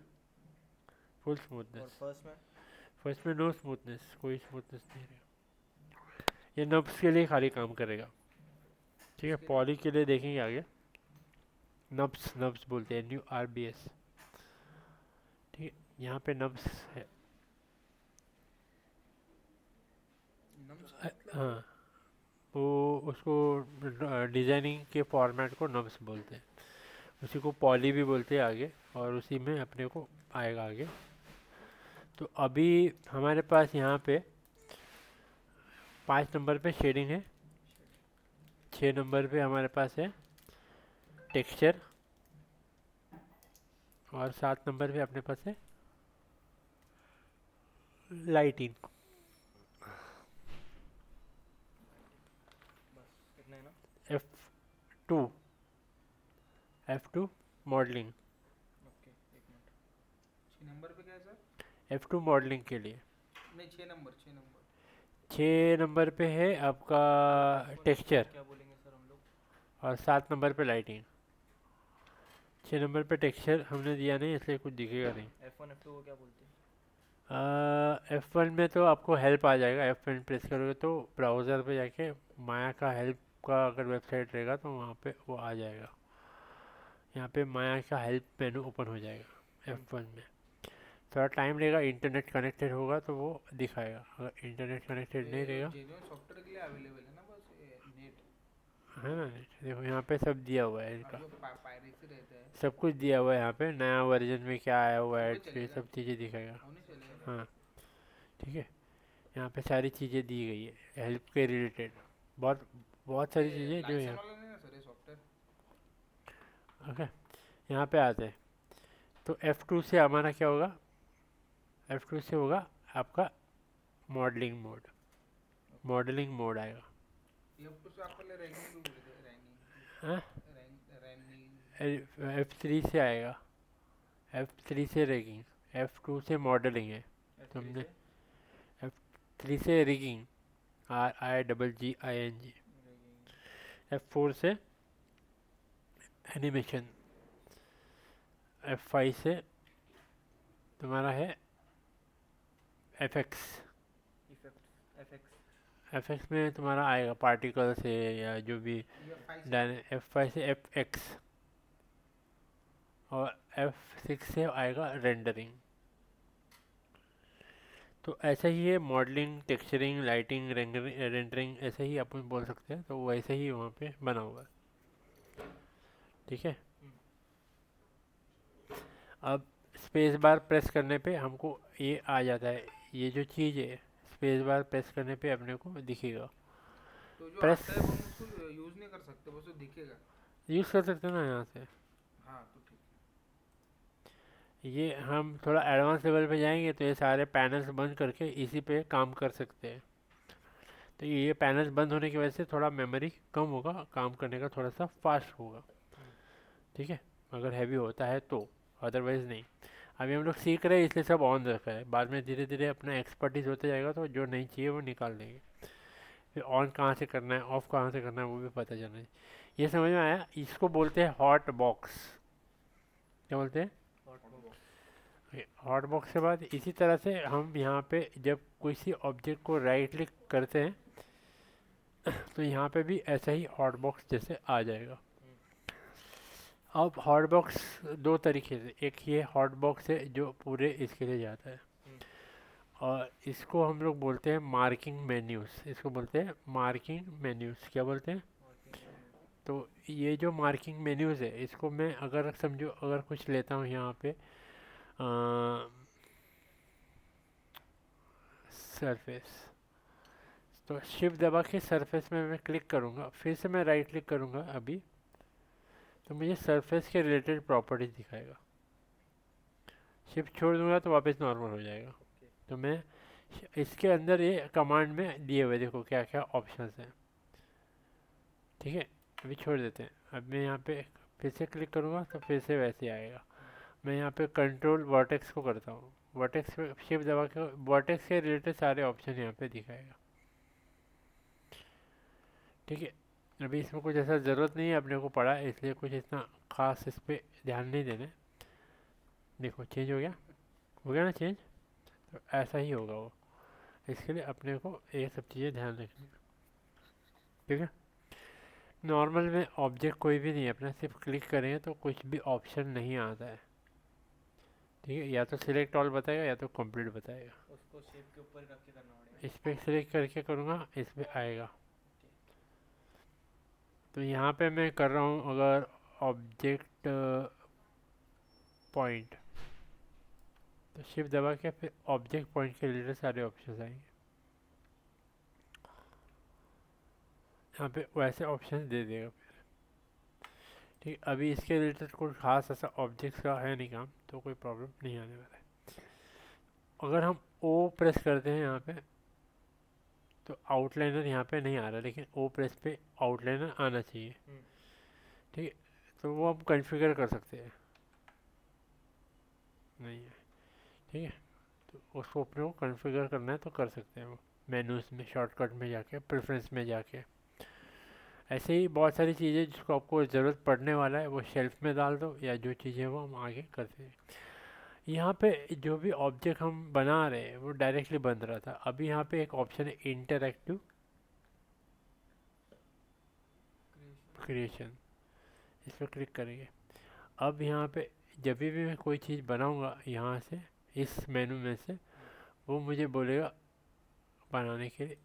और स्मूथनेस। फर्स्ट में? फर्स्ट में नो स्मूथनेस, कोई स्मूथनेस नहीं रहेगा, ये नब्स के लिए खाली काम करेगा, ठीक है? पॉली के लिए देखेंगे आगे, नब्स, नब्स बोलते हैं NURBS, ठीक है? यहाँ पे नब्स है, हाँ, वो उसको डिज़ाइनिंग के फॉर्मेट को नब्स बोलते हैं, उसी को पॉली भी बोलते हैं आगे, और उसी में अपने को आएगा आगे। तो अभी हमारे पास यहाँ पे 5 नंबर पे शेडिंग है, 6 नंबर पे हमारे पास है टेक्सचर, और 7 नंबर पे अपने पास है लाइटिंग। बस इतना है ना? F2, F2 मॉडलिंग, ओके, एक मिनट। 6 नंबर पे क्या है सर? F2 मॉडलिंग के लिए। नहीं 6 नंबर 6 नंबर 6 नंबर पे है आपका टेक्सचर, क्या बोलेंगे सर हम लोग? और 7 नंबर पे लाइटिंग। 6 नंबर पे टेक्सचर हमने दिया नहीं इसलिए कुछ दिखेगा नहीं। F1 F2 को क्या बोलते हैं? F1 में तो आपको हेल्प आ जाएगा, F1 प्रेस करोगे तो ब्राउज़र पे जाके माया का हेल्प का अगर वेबसाइट रहेगा तो वहाँ पे वो आ जाएगा। यहाँ पे माया का हेल्प मेनू ओपन हो जाएगा F1 में। थोड़ा टाइम लगेगा, इंटरनेट कनेक्टेड होगा तो वो दिखाएगा, अगर इंटरनेट कनेक्टेड नहीं रहेगा जेन्युइन सॉफ्टवेयर के लिए अवेलेबल है ना, बस नेट। है ना। देखो यहाँ पे सब दिया हुआ है इनका, जो पायरेसी रहता है सब कुछ दिया हुआ है यहाँ पे, नया वर्जन में क्या आया हुआ वो है भी ये चलेगा, सब चीज़ें दिखाएगा। वो नहीं चलेगा ना। हाँ ठीक है, यहाँ पे सारी चीज़ें दी गई है हेल्प के रिलेटेड, बहुत बहुत सारी चीज़ें जो लाइसन यहाँ। वाला नहीं ना सर ये सॉफ्टवेयर? ओके, यहाँ पे आते हैं तो F2 से हमारा क्या होगा, F2 से होगा आपका मॉडलिंग मोड, मॉडलिंग मोड आएगा। ये तो से आप पहले रैंकिंग भी बोले थे, रैंकिंग हाँ, रैंकिंग। F3 से आएगा, F3 से रिगिंग, F2 से मॉडलिंग है F3 तुमने, से F3 से रिगिंग RIGGING, F4 से एनिमेशन, F5 से तुम्हारा है FX, इफेक्ट FX। FX में तुम्हारा आएगा पार्टिकल से या जो भी ये 5 डायने, F5 से FX, और F6 से आएगा रेंडरिंग। तो ऐसा ही है मॉडलिंग, टेक्सचरिंग, लाइटिंग, रेंडरिंग, ऐसा ही अपन बोल सकते हैं, तो वैसे ही वहाँ पे बना हुआ है। ठीक है, अब स्पेस बार प्रेस करने पे हमको ये आ जाता है, ये जो चीज़ है स्पेस बार प्रेस करने पे अपने को दिखेगा। तो जो प्रेस आता है वो हम उसको यूज नहीं कर सकते, बस वो दिखेगा। यूज़ कर सकते हैं ना यहाँ से, हाँ तो ठीक ये हम थोड़ा एडवांस लेवल पे जाएंगे तो ये सारे पैनल्स बंद करके इसी पे काम कर सकते हैं। तो ये पैनल्स बंद होने की वजह से थोड़ा मेमोरी कम होगा, काम करने का थोड़ा सा फास्ट होगा। ठीक है, अगर हैवी होता है तो, अदरवाइज़ नहीं। अभी हम लोग सीख रहे हैं इसलिए सब ऑन रखा है, बाद में धीरे धीरे अपना एक्सपर्टीज होते जाएगा तो जो नहीं चाहिए वो निकाल देंगे। फिर ऑन कहाँ से करना है, ऑफ कहाँ से करना है वो भी पता चलना चाहिए। ये समझ में आया, इसको बोलते हैं हॉट बॉक्स। क्या बोलते हैं? हॉट बॉक्स के बाद इसी तरह से हम यहाँ पे जब किसी ऑब्जेक्ट को राइट क्लिक करते हैं तो यहाँ पे भी ऐसा ही हॉट बॉक्स जैसे आ जाएगा। अब हॉट बॉक्स दो तरीके से, एक ये हॉट बॉक्स है जो पूरे इसके लिए जाता है, और इसको हम लोग बोलते हैं मार्किंग मेन्यूज़, इसको बोलते हैं मार्किंग मेन्यूज़। क्या बोलते हैं? तो ये जो मार्किंग मेन्यूज़ है इसको मैं अगर समझो, अगर कुछ लेता हूँ यहाँ पे सरफेस, तो शिफ्ट दबा के सरफेस में मैं क्लिक करूँगा, फिर से मैं राइट क्लिक करूँगा अभी, तो मुझे सरफेस के रिलेटेड प्रॉपर्टीज दिखाएगा। शिफ्ट छोड़ दूंगा तो वापस नॉर्मल हो जाएगा। तो मैं इसके अंदर ये कमांड में दिए हुए देखो क्या क्या ऑप्शंस हैं। ठीक है, अभी छोड़ देते हैं। अब मैं यहाँ पे फिर से क्लिक करूँगा तो फिर से वैसे आएगा। मैं यहाँ पे कंट्रोल वर्टेक्स को करता हूँ, वर्टेक्स पे शिफ्ट दबा के वर्टेक्स के रिलेटेड सारे ऑप्शन यहाँ पे दिखाएगा। ठीक है, अभी इसमें कुछ ऐसा ज़रूरत नहीं है अपने को पड़ा, इसलिए कुछ इतना खास इस पर ध्यान नहीं देने। देखो चेंज हो गया ना चेंज, तो ऐसा ही होगा वो, इसके लिए अपने को ये सब चीज़ें ध्यान रखनी है। ठीक है, नॉर्मल में ऑब्जेक्ट कोई भी नहीं है अपना, सिर्फ क्लिक करेंगे तो कुछ भी ऑप्शन नहीं आता है। ठीक है, या तो सिलेक्ट ऑल बताएगा या तो कंप्लीट बताएगा। उसको शेप के ऊपर रख के करना पड़ेगा। इस पर सिलेक्ट करके करूँगा, इस पर आएगा। तो यहाँ पे मैं कर रहा हूँ अगर ऑब्जेक्ट पॉइंट, तो शिफ्ट दबा के फिर ऑब्जेक्ट पॉइंट के रिलेटेड सारे ऑप्शन आएंगे। यहाँ पे वैसे ऑप्शन दे देगा फिर। ठीक, अभी इसके रिलेटेड कोई खास ऐसा ऑब्जेक्ट्स का है नहीं काम, तो कोई प्रॉब्लम नहीं आने वाला है। अगर हम ओ प्रेस करते हैं यहाँ पे तो आउटलाइनर यहाँ पे नहीं आ रहा, लेकिन ओ प्रेस पे आउटलाइनर आना चाहिए। ठीक है, तो वो हम कॉन्फ़िगर कर सकते हैं, नहीं है। ठीक है, तो उसको अपने को कॉन्फ़िगर करना है तो कर सकते हैं वो मेनूज़ में, शॉर्टकट में जाके, प्रेफरेंस में जाके। ऐसे ही बहुत सारी चीज़ें जिसको आपको ज़रूरत पड़ने वाला है वो शेल्फ में डाल दो, या जो चीज़ें वो हम आगे करते हैं। यहाँ पे जो भी ऑब्जेक्ट हम बना रहे हैं वो डायरेक्टली बन रहा था, अभी यहाँ पे एक ऑप्शन है इंटरैक्टिव क्रिएशन। क्रिएशन, इस पर क्लिक करेंगे। अब यहाँ पे जब भी मैं कोई चीज़ बनाऊँगा यहाँ से, इस मेनू में से, वो मुझे बोलेगा बनाने के लिए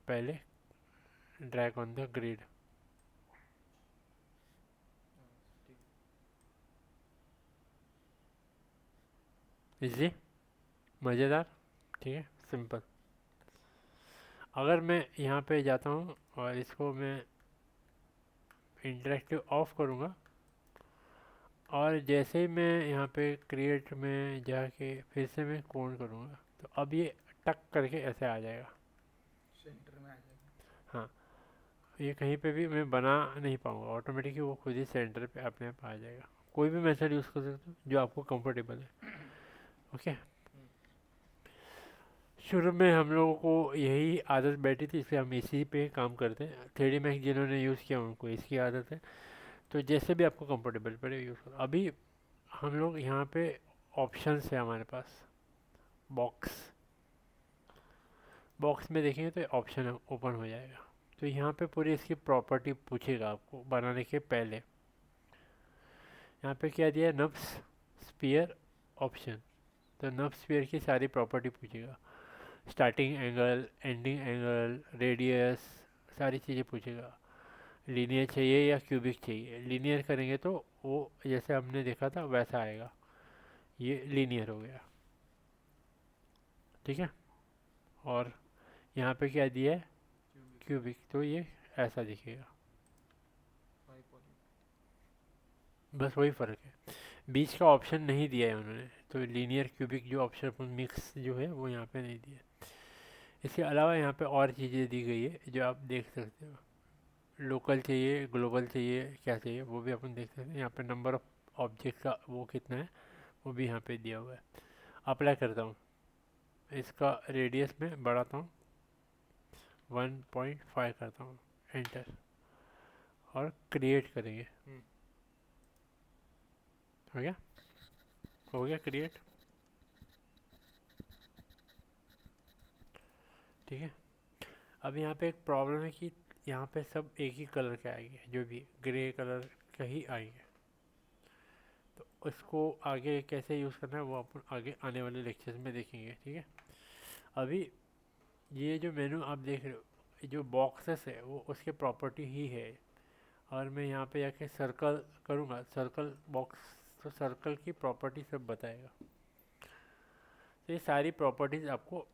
पहले ड्रैग ऑन द ग्रिड। ठीक। इजी, मज़ेदार, ठीक है, सिंपल। अगर मैं यहाँ पे जाता हूँ और इसको मैं इंटरेक्टिव ऑफ करूँगा, और जैसे ही मैं यहाँ पे क्रिएट में जाके फिर से मैं कोड करूँगा, तो अब ये टक करके ऐसे आ जाएगा। सेंटर में आ जाएगा। हाँ, ये कहीं पे भी मैं बना नहीं पाऊँगा, ऑटोमेटिकली वो खुद ही सेंटर पे अपने आप आ जाएगा। कोई भी मेथड यूज़ कर सकते हो जो आपको कंफर्टेबल है। ओके, शुरू में हम लोगों को यही आदत बैठी थी, इसलिए हम इसी पे काम करते हैं। 3D मैक्स जिन्होंने यूज़ किया उनको इसकी आदत है, तो जैसे भी आपको कंफर्टेबल पड़े यूज़ करो। अभी हम लोग यहाँ पे ऑप्शंस है हमारे पास, बॉक्स, बॉक्स में देखेंगे तो ऑप्शन ओपन हो जाएगा। तो यहाँ पे पूरी इसकी प्रॉपर्टी पूछेगा आपको बनाने के पहले। यहाँ पे क्या दिया है, नब्स स्पीयर ऑप्शन, तो नब स्पीयर की सारी प्रॉपर्टी पूछेगा, starting angle, ending angle, radius, सारी चीज़ें पूछेगा। लीनियर चाहिए या क्यूबिक चाहिए, लीनियर करेंगे तो वो जैसे हमने देखा था वैसा आएगा, ये लीनियर हो गया, ठीक है। और यहाँ पे क्या दिया है, क्यूबिक। क्यूबिक, तो ये ऐसा दिखेगा, 5 पॉली। बस वही फ़र्क है। बीच का ऑप्शन नहीं दिया है उन्होंने, तो लीनियर क्यूबिक जो ऑप्शन मिक्स जो है वो यहाँ पे नहीं दिया। इसके अलावा यहाँ पे और चीज़ें दी गई है जो आप देख सकते हो, लोकल चाहिए, ग्लोबल चाहिए, क्या चाहिए वो भी अपन देख सकते हैं। यहाँ पे नंबर ऑफ ऑब्जेक्ट का वो कितना है वो भी यहाँ पे दिया हुआ है। अप्लाई करता हूँ, इसका रेडियस में बढ़ाता हूँ, 1.5 करता हूँ, एंटर, और क्रिएट करेंगे। हो गया, हो गया क्रिएट, ठीक है। अब यहाँ पे एक प्रॉब्लम है कि यहाँ पे सब एक ही कलर के आएंगे, जो भी ग्रे कलर का ही आएंगे, तो उसको आगे कैसे यूज़ करना है वो अपन आगे आने वाले लेक्चर्स में देखेंगे, ठीक है। अभी ये जो मेनू आप देख रहे हो, ये जो बॉक्सेस है वो उसके प्रॉपर्टी ही है। और मैं यहाँ पे जाके सर्कल करूँगा, सर्कल बॉक्स, तो सर्कल की प्रॉपर्टी सब बताएगा। तो ये सारी प्रॉपर्टीज़ आपको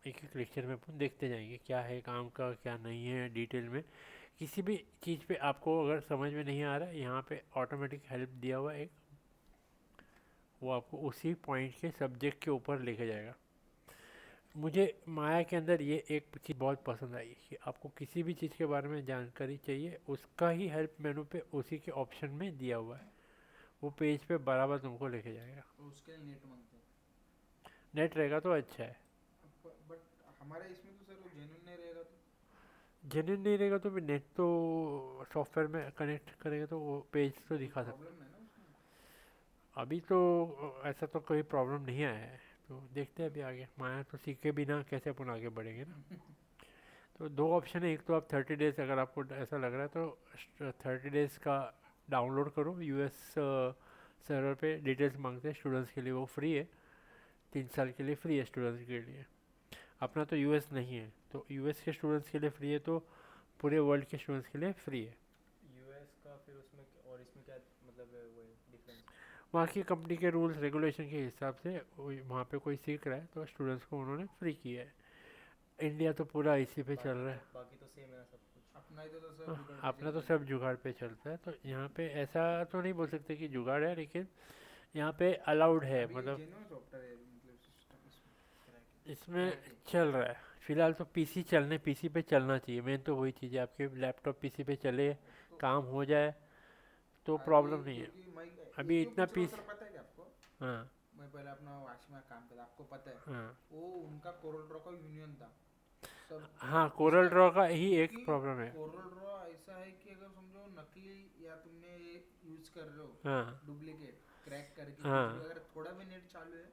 एक एक लेक्चर में अपन देखते जाएंगे, क्या है काम का क्या नहीं है डिटेल में। किसी भी चीज़ पे आपको अगर समझ में नहीं आ रहा है, यहाँ पे ऑटोमेटिक हेल्प दिया हुआ है एक, वो आपको उसी पॉइंट के सब्जेक्ट के ऊपर लेके जाएगा। मुझे माया के अंदर ये एक चीज़ बहुत पसंद आई कि आपको किसी भी चीज़ के बारे में जानकारी चाहिए, उसका ही हेल्प मेनू पे उसी के ऑप्शन में दिया हुआ है, वो पेज पे बराबर तुमको लेके जाएगा। तो उसके लिए नेट मांगते हैं। नेट रहेगा तो अच्छा है, बट हमारे इसमें तो सर वो जेन्युइन नहीं रहेगा तो। जेन्युइन नहीं रहेगा तो भी नेट तो सॉफ्टवेयर में कनेक्ट करेगा तो वो पेज तो दिखा सकता। प्रॉब्लम है ना उसमें। अभी तो ऐसा तो कोई प्रॉब्लम नहीं आया है, तो देखते हैं अभी आगे। माया तो सीखे बिना कैसे अपन आगे बढ़ेंगे ना। तो दो ऑप्शन है, एक तो आप 30 डेज़, अगर आपको ऐसा लग रहा है तो 30 डेज़ का डाउनलोड करो, यूएस सर्वर पे डिटेल्स मांगते हैं स्टूडेंट्स के लिए, वो फ्री है, 3 साल के लिए फ्री है स्टूडेंट्स के लिए। अपना तो यूएस नहीं है, तो यूएस के स्टूडेंट्स के लिए फ्री है, तो पूरे वर्ल्ड के स्टूडेंट्स के लिए फ्री है। यूएस का फिर उसमें और इसमें क्या मतलब है वो डिफरेंस? वहाँ की कंपनी के रूल्स रेगुलेशन के हिसाब से वहाँ पे कोई सीख रहा है तो स्टूडेंट्स को उन्होंने फ्री किया है। इंडिया तो पूरा इसी पे चल रहा है। बाकी तो सेम है सब कुछ। अपना इधर तो सब हाँ, जुगाड़ पे अपना तो चलता है। सब जुगाड़ पे चलता है, तो यहाँ पे ऐसा तो नहीं बोल सकते कि जुगाड़ है, लेकिन यहाँ पे अलाउड है, अभी मतलब जेन्युइन सॉफ्टवेयर है मतलब सिस्टम इसमें। इसमें Crack है। चल रहा है। फिलहाल तो पीसी पे चलना चाहिए, मेन तो वही चीज़ है, आपके लैपटॉप पीसी पे चले, तो काम हो जाए तो अभी प्रॉब्लम नहीं है। क्योंकि मैं अभी क्यों इतना पूछ रहा हूँ पीस, सर पता है क्या आपको। हाँ मैं पहले अपना वाशी में काम करता, आपको पता है। हाँ वो उनका कोरोल ड्रॉ का यूनियन था। तब हाँ, कोरल ड्रॉ का ही एक क्योंकि प्रॉब्लम है। कोरल ड्रॉ ऐसा है कि अगर समझो नकली या तुमने यूज कर रहे हो हाँ डुप्लीकेट क्रैक करके कुछ भी, हाँ, अगर थोड़ा भी नेट चालू है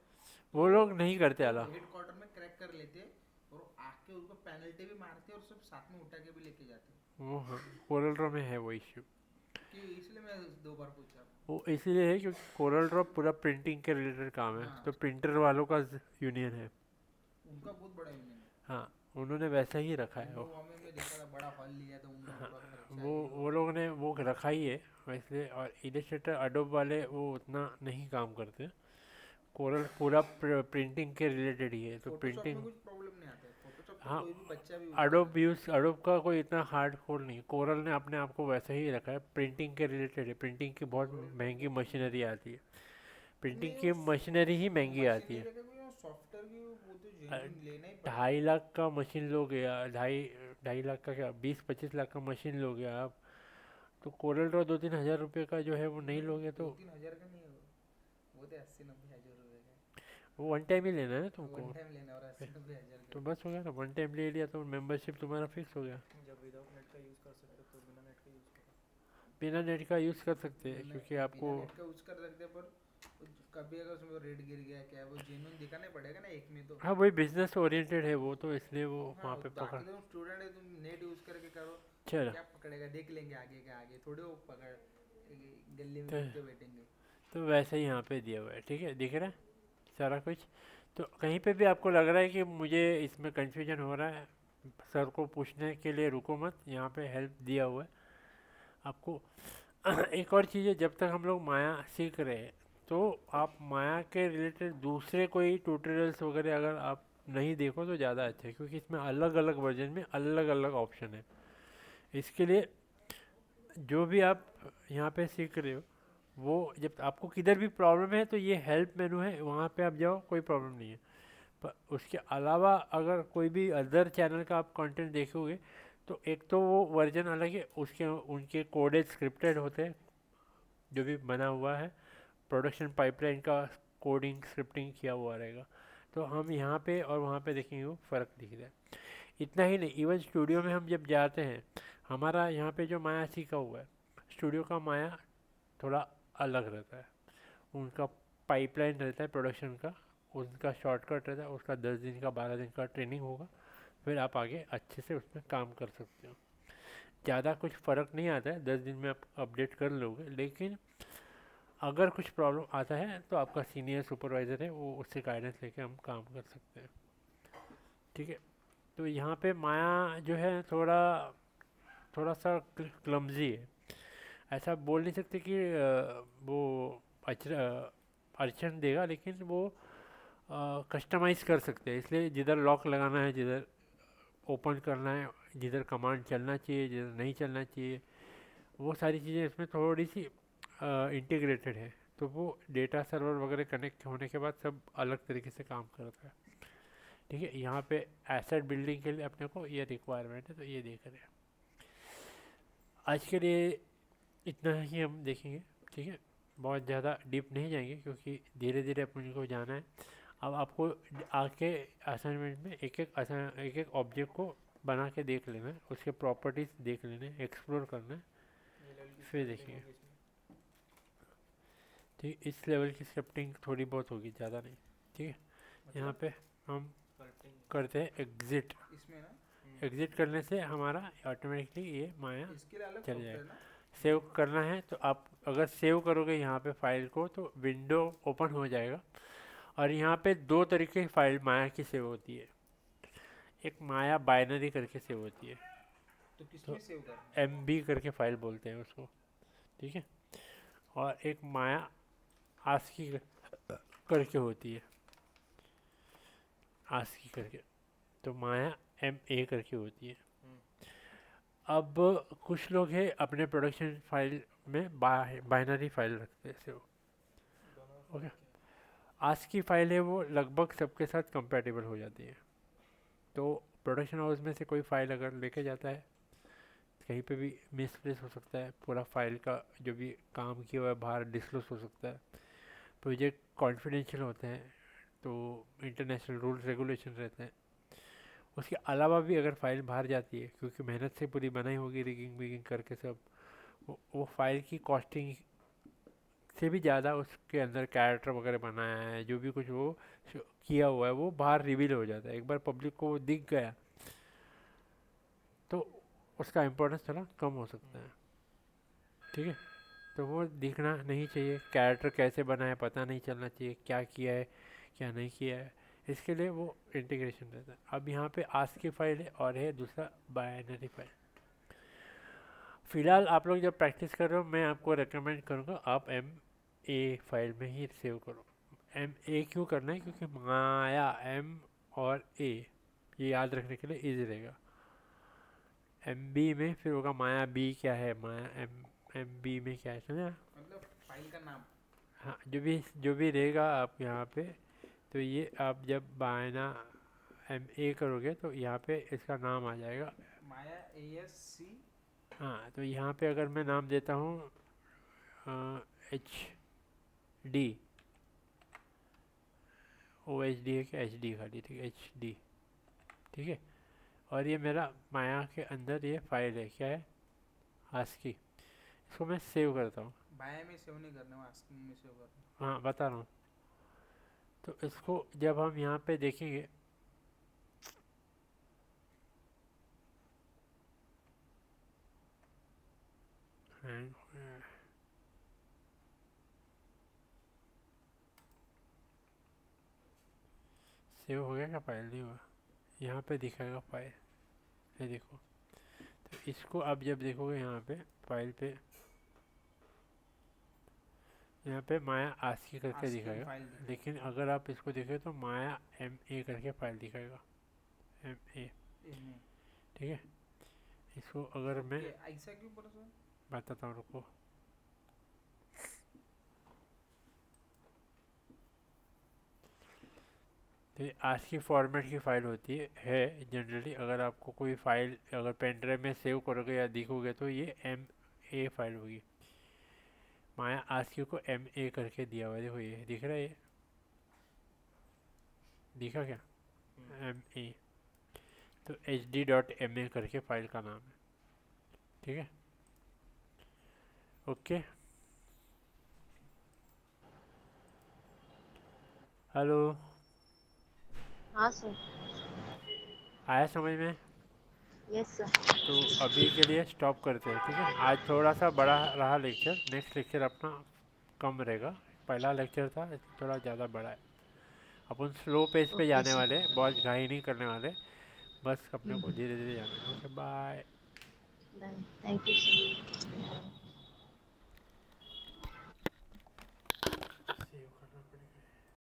तो वो लोग नहीं करते वो अलाउ। हेड क्वार्टर में क्रैक कर लेते और आके उसको पेनल्टी भी मारते और सब साथ में उठा के भी लेके जाते। वो हाँ, कोरल ड्रॉ में है वो इश्यू। कि इसलिए मैं 2 बार पूछा। वो इसीलिए है क्योंकि कोरल ड्रॉ पूरा प्रिंटिंग के रिलेटेड काम है, हाँ, तो प्रिंटर वालों का यूनियन है। उनका बहुत बड़ा यूनियन है। हाँ, उन्होंने वैसा ही रखा है वो। विंडो हॉल में देखा था, बड़ा हॉल लिया था उनने, हाँ, पूरा खर्चा वो ये वो लोगों ने वो रखा ही है वैसे। और इलस्ट्रेटर अडोब वाले वो उतना नहीं काम करते। कोरल पूरा प्रिंटिंग के रिलेटेड ही है, तो फोटोशॉप में प्रिंटिंग। कुछ प्रॉब्लम नहीं आता है, फोटोशॉप तो हाँ, कोई भी बच्चा भी यूज कर सकता अडोब का कोई इतना हार्ड कोर नहीं। कोरल ने अपने आप को वैसा ही रखा है, प्रिंटिंग के रिलेटेड है। प्रिंटिंग की बहुत महंगी मशीनरी आती है, है। प्रिंटिंग नहीं की मशीनरी ही महंगी आती मशीनरी है। का कोई सॉफ्टवेयर की वो तो अ, जेन्युइन लेना ही पड़ेगा। 2.5 लाख का मशीन लोगे या ढाई ढाई लाख का, क्या 20-25 लाख का मशीन लोगे आप, तो कोरल ड्रॉ 2-3 हज़ार रुपये का जो है वो नहीं लोगे दो तो। तीन हजार का नहीं होगा, वो तो 80-90 हजार रुपए का वो वन टाइम ही लेना है ना है। तुमको। वन टाइम लेना और 80-90 हजार तो का। बस हो गया ना, वन टाइम ले लिया तो मेंबरशिप तुम्हारा फिक्स हो गया। जब विदाउट नेट का यूज़ कर सकते हो तो बिना नेट का यूज़ करो। बिना नेट का यूज़ कर सकते हैं क्योंकि बिना आपको। नेट का यूज कर सकते हैं, पर कभी अगर उसमें रेट गिर गया क्या, वो जेन्युइन दिखाना ही पड़ेगा ना एक में तो। हाँ, वही बिजनेस ओरिएंटेड है वो, तो इसलिए वो हाँ, वहाँ पे पकड़। बाकी तो स्टूडेंट है, तुम नेट यूज करके करो, चलो, क्या पकड़ेगा, देख लेंगे आगे का आगे, थोड़े वो पकड़ गली में तो घूमते बैठेंगे। वैसे ही यहाँ पे दिया हुआ है, ठीक है, दिख रहा है सारा कुछ। तो कहीं पे भी आपको लग रहा है कि मुझे इसमें कंफ्यूजन हो रहा है, सर को पूछने के लिए रुको मत, यहाँ पे हेल्प दिया हुआ है आपको। एक और चीज़ है, जब तक हम लोग माया सीख रहे हैं तो आप माया के रिलेटेड दूसरे कोई ट्यूटोरियल्स वगैरह अगर आप नहीं देखो तो ज़्यादा अच्छा है, क्योंकि इसमें अलग अलग वर्जन में अलग अलग ऑप्शन है। इसके लिए जो भी आप यहाँ पे सीख रहे हो, वो जब आपको किधर भी प्रॉब्लम है तो ये हेल्प मेनू है, वहाँ पे आप जाओ, कोई प्रॉब्लम नहीं है। पर उसके अलावा अगर कोई भी अदर चैनल का आप कंटेंट देखोगे तो एक तो वो वर्जन अलग है, उसके उनके कोडेड स्क्रिप्टेड होते हैं जो भी बना हुआ है, प्रोडक्शन पाइपलाइन का कोडिंग स्क्रिप्टिंग किया हुआ रहेगा। तो हम यहाँ पे और वहाँ पे देखेंगे वो फ़र्क दिख रहा है। इतना ही नहीं, इवन स्टूडियो में हम जब जाते हैं, हमारा यहाँ पे जो माया सीखा हुआ है, स्टूडियो का माया थोड़ा अलग रहता है। उनका पाइपलाइन रहता है प्रोडक्शन का, उनका शॉर्टकट रहता है, उसका 10 दिन का 12 दिन का ट्रेनिंग होगा, फिर आप आगे अच्छे से उसमें काम कर सकते हो। ज़्यादा कुछ फ़र्क नहीं आता है, 10 दिन में आप अपडेट कर लोगे। लेकिन अगर कुछ प्रॉब्लम आता है तो आपका सीनियर सुपरवाइज़र है, वो उससे गाइडेंस लेके हम काम कर सकते हैं, ठीक है। तो यहाँ पे माया जो है थोड़ा थोड़ा सा क्लमजी है। ऐसा बोल नहीं सकते कि वो अड़चन देगा, लेकिन वो कस्टमाइज़ कर सकते हैं। इसलिए जिधर लॉक लगाना है, जिधर ओपन करना है, जिधर कमांड चलना चाहिए, जिधर नहीं चलना चाहिए, वो सारी चीज़ें इसमें थोड़ी सी इंटीग्रेटेड है। तो वो डेटा सर्वर वगैरह कनेक्ट होने के बाद सब अलग तरीके से काम करता है, ठीक है। यहाँ पे एसेट बिल्डिंग के लिए अपने को ये रिक्वायरमेंट है, तो ये देख रहे हैं। आज के लिए इतना ही हम देखेंगे, ठीक है। बहुत ज़्यादा डीप नहीं जाएंगे क्योंकि धीरे धीरे अपन को जाना है। अब आपको आके असाइनमेंट में एक एक ऑब्जेक्ट को बना के देख लेना है, उसके प्रॉपर्टीज़ देख लेने हैं, एक्सप्लोर करना है, एलएल की फिर स्क्रिप्टिंग देखिए। होगी इसमें। ठीक, इस लेवल की स्क्रिप्टिंग थोड़ी बहुत होगी, ज़्यादा नहीं, ठीक है। यहाँ मतलब पे हम स्क्रिप्टिंग करते हैं एग्ज़िट। इसमें ना एग्ज़िट करने से हमारा ऑटोमेटिकली ये माया इसके लिए अलग चल सॉफ्टवेयर जाएगा। ना। सेव करना है तो आप अगर सेव करोगे यहाँ पे फाइल को तो विंडो ओपन हो जाएगा। और यहाँ पे दो तरीके की फाइल माया की सेव होती है। एक माया बाइनरी करके सेव होती है, तो तो किसमें सेव करना MB करके फाइल बोलते हैं उसको, ठीक है। और एक माया आस्की करके होती है, आस्की करके, तो माया MA करके होती है। अब कुछ लोग हैं अपने प्रोडक्शन फाइल में बाइनरी फाइल रखते हैं सेव। दोनों ओके, फर्क है। आज की फाइल है वो लगभग सबके साथ कंपैटिबल हो जाती है। तो प्रोडक्शन हाउस में से कोई फाइल अगर लेके जाता है, कहीं पे भी मिसप्लेस हो सकता है, पूरा फाइल का जो भी काम किया हुआ है बाहर डिस्क्लोज हो सकता है। प्रोजेक्ट कॉन्फिडेंशियल होते हैं, तो इंटरनेशनल रूल्स रेगुलेशन रहते हैं, उसके अलावा भी अगर फाइल बाहर जाती है, क्योंकि मेहनत से पूरी बनाई होगी रिगिंग विगिंग करके सब, वो फाइल की कॉस्टिंग से भी ज़्यादा उसके अंदर कैरेक्टर वगैरह बनाया है, जो भी कुछ वो किया हुआ है वो बाहर रिवील हो जाता है। एक बार पब्लिक को वो दिख गया तो उसका इम्पोर्टेंस थोड़ा कम हो सकता है। ठीक है, तो वो दिखना नहीं चाहिए, कैरेक्टर कैसे बना है पता नहीं चलना चाहिए, क्या किया है क्या नहीं किया है, इसके लिए वो इंटीग्रेशन रहता है। अब यहाँ पे आस्की फाइल है और है दूसरा बाइनरी फाइल। फिलहाल आप लोग जब प्रैक्टिस कर रहे हो मैं आपको रेकमेंड करूँगा आप एम ए फाइल में ही सेव करो। एम ए क्यों करना है, क्योंकि माया एम और ए ये याद रखने के लिए इजी रहेगा। एम बी में फिर होगा माया बी क्या है, माया एम एम बी में क्या है, समझा? मतलब फाइल का नाम। हाँ, जो भी रहेगा आप यहाँ पे, तो ये आप जब बायना एम ए करोगे तो यहाँ पे इसका नाम आ जाएगा। माया ASC। हाँ, तो यहाँ पे अगर मैं नाम देता हूँ एच डी, ओ एच डी है कि एच डी खाली, ठीक है एच डी, ठीक है। और ये मेरा माया के अंदर ये फाइल है, क्या है, आस्की। इसको मैं सेव करता हूँ। बाया में सेव नहीं करना, आस्किंग में सेव करना। हाँ बता रहा हूँ। तो इसको जब हम यहाँ पे देखेंगे, सेव हो गया क्या, फाइल नहीं हुआ, यहाँ पे दिखाएगा फाइल, ये देखो। तो इसको आप जब देखोगे यहाँ पे फाइल पे, यहाँ पे माया आस्की करके आस्किंग दिखाएगा, फाइल दिखेगा। लेकिन अगर आप इसको देखें तो माया एम ए करके फाइल दिखाएगा, एम ए, इनमें ठीक है। इसको अगर मैं ये ऐसा क्यों बोला सर? बताता हूँ, रुको। तो ये आस्की फॉर्मेट की फ़ाइल होती है जनरली। अगर आपको कोई फ़ाइल अगर पेन ड्राइव में सेव करोगे या दिखोगे तो ये एम ए फाइल होगी। माया आस्की को एम ए करके दिया हुआ है, देखो ये दिख रहा है, ये दिखा क्या, एम ए। तो H D dot M A करके फाइल का नाम है, ठीक है। ओके, हेलो, हाँ सर। आया समझ में? Yes sir. तो अभी के लिए स्टॉप करते हैं, ठीक है। आज थोड़ा सा बड़ा रहा लेक्चर, नेक्स्ट लेक्चर अपना कम रहेगा। पहला लेक्चर था इसमें थोड़ा ज़्यादा बड़ा है। अपन स्लो पेस पे ओके जाने सर। वाले हैं, बहुत घाई नहीं करने वाले, बस अपने को धीरे धीरे जाना है। Okay bye. Bye. Thank you sir.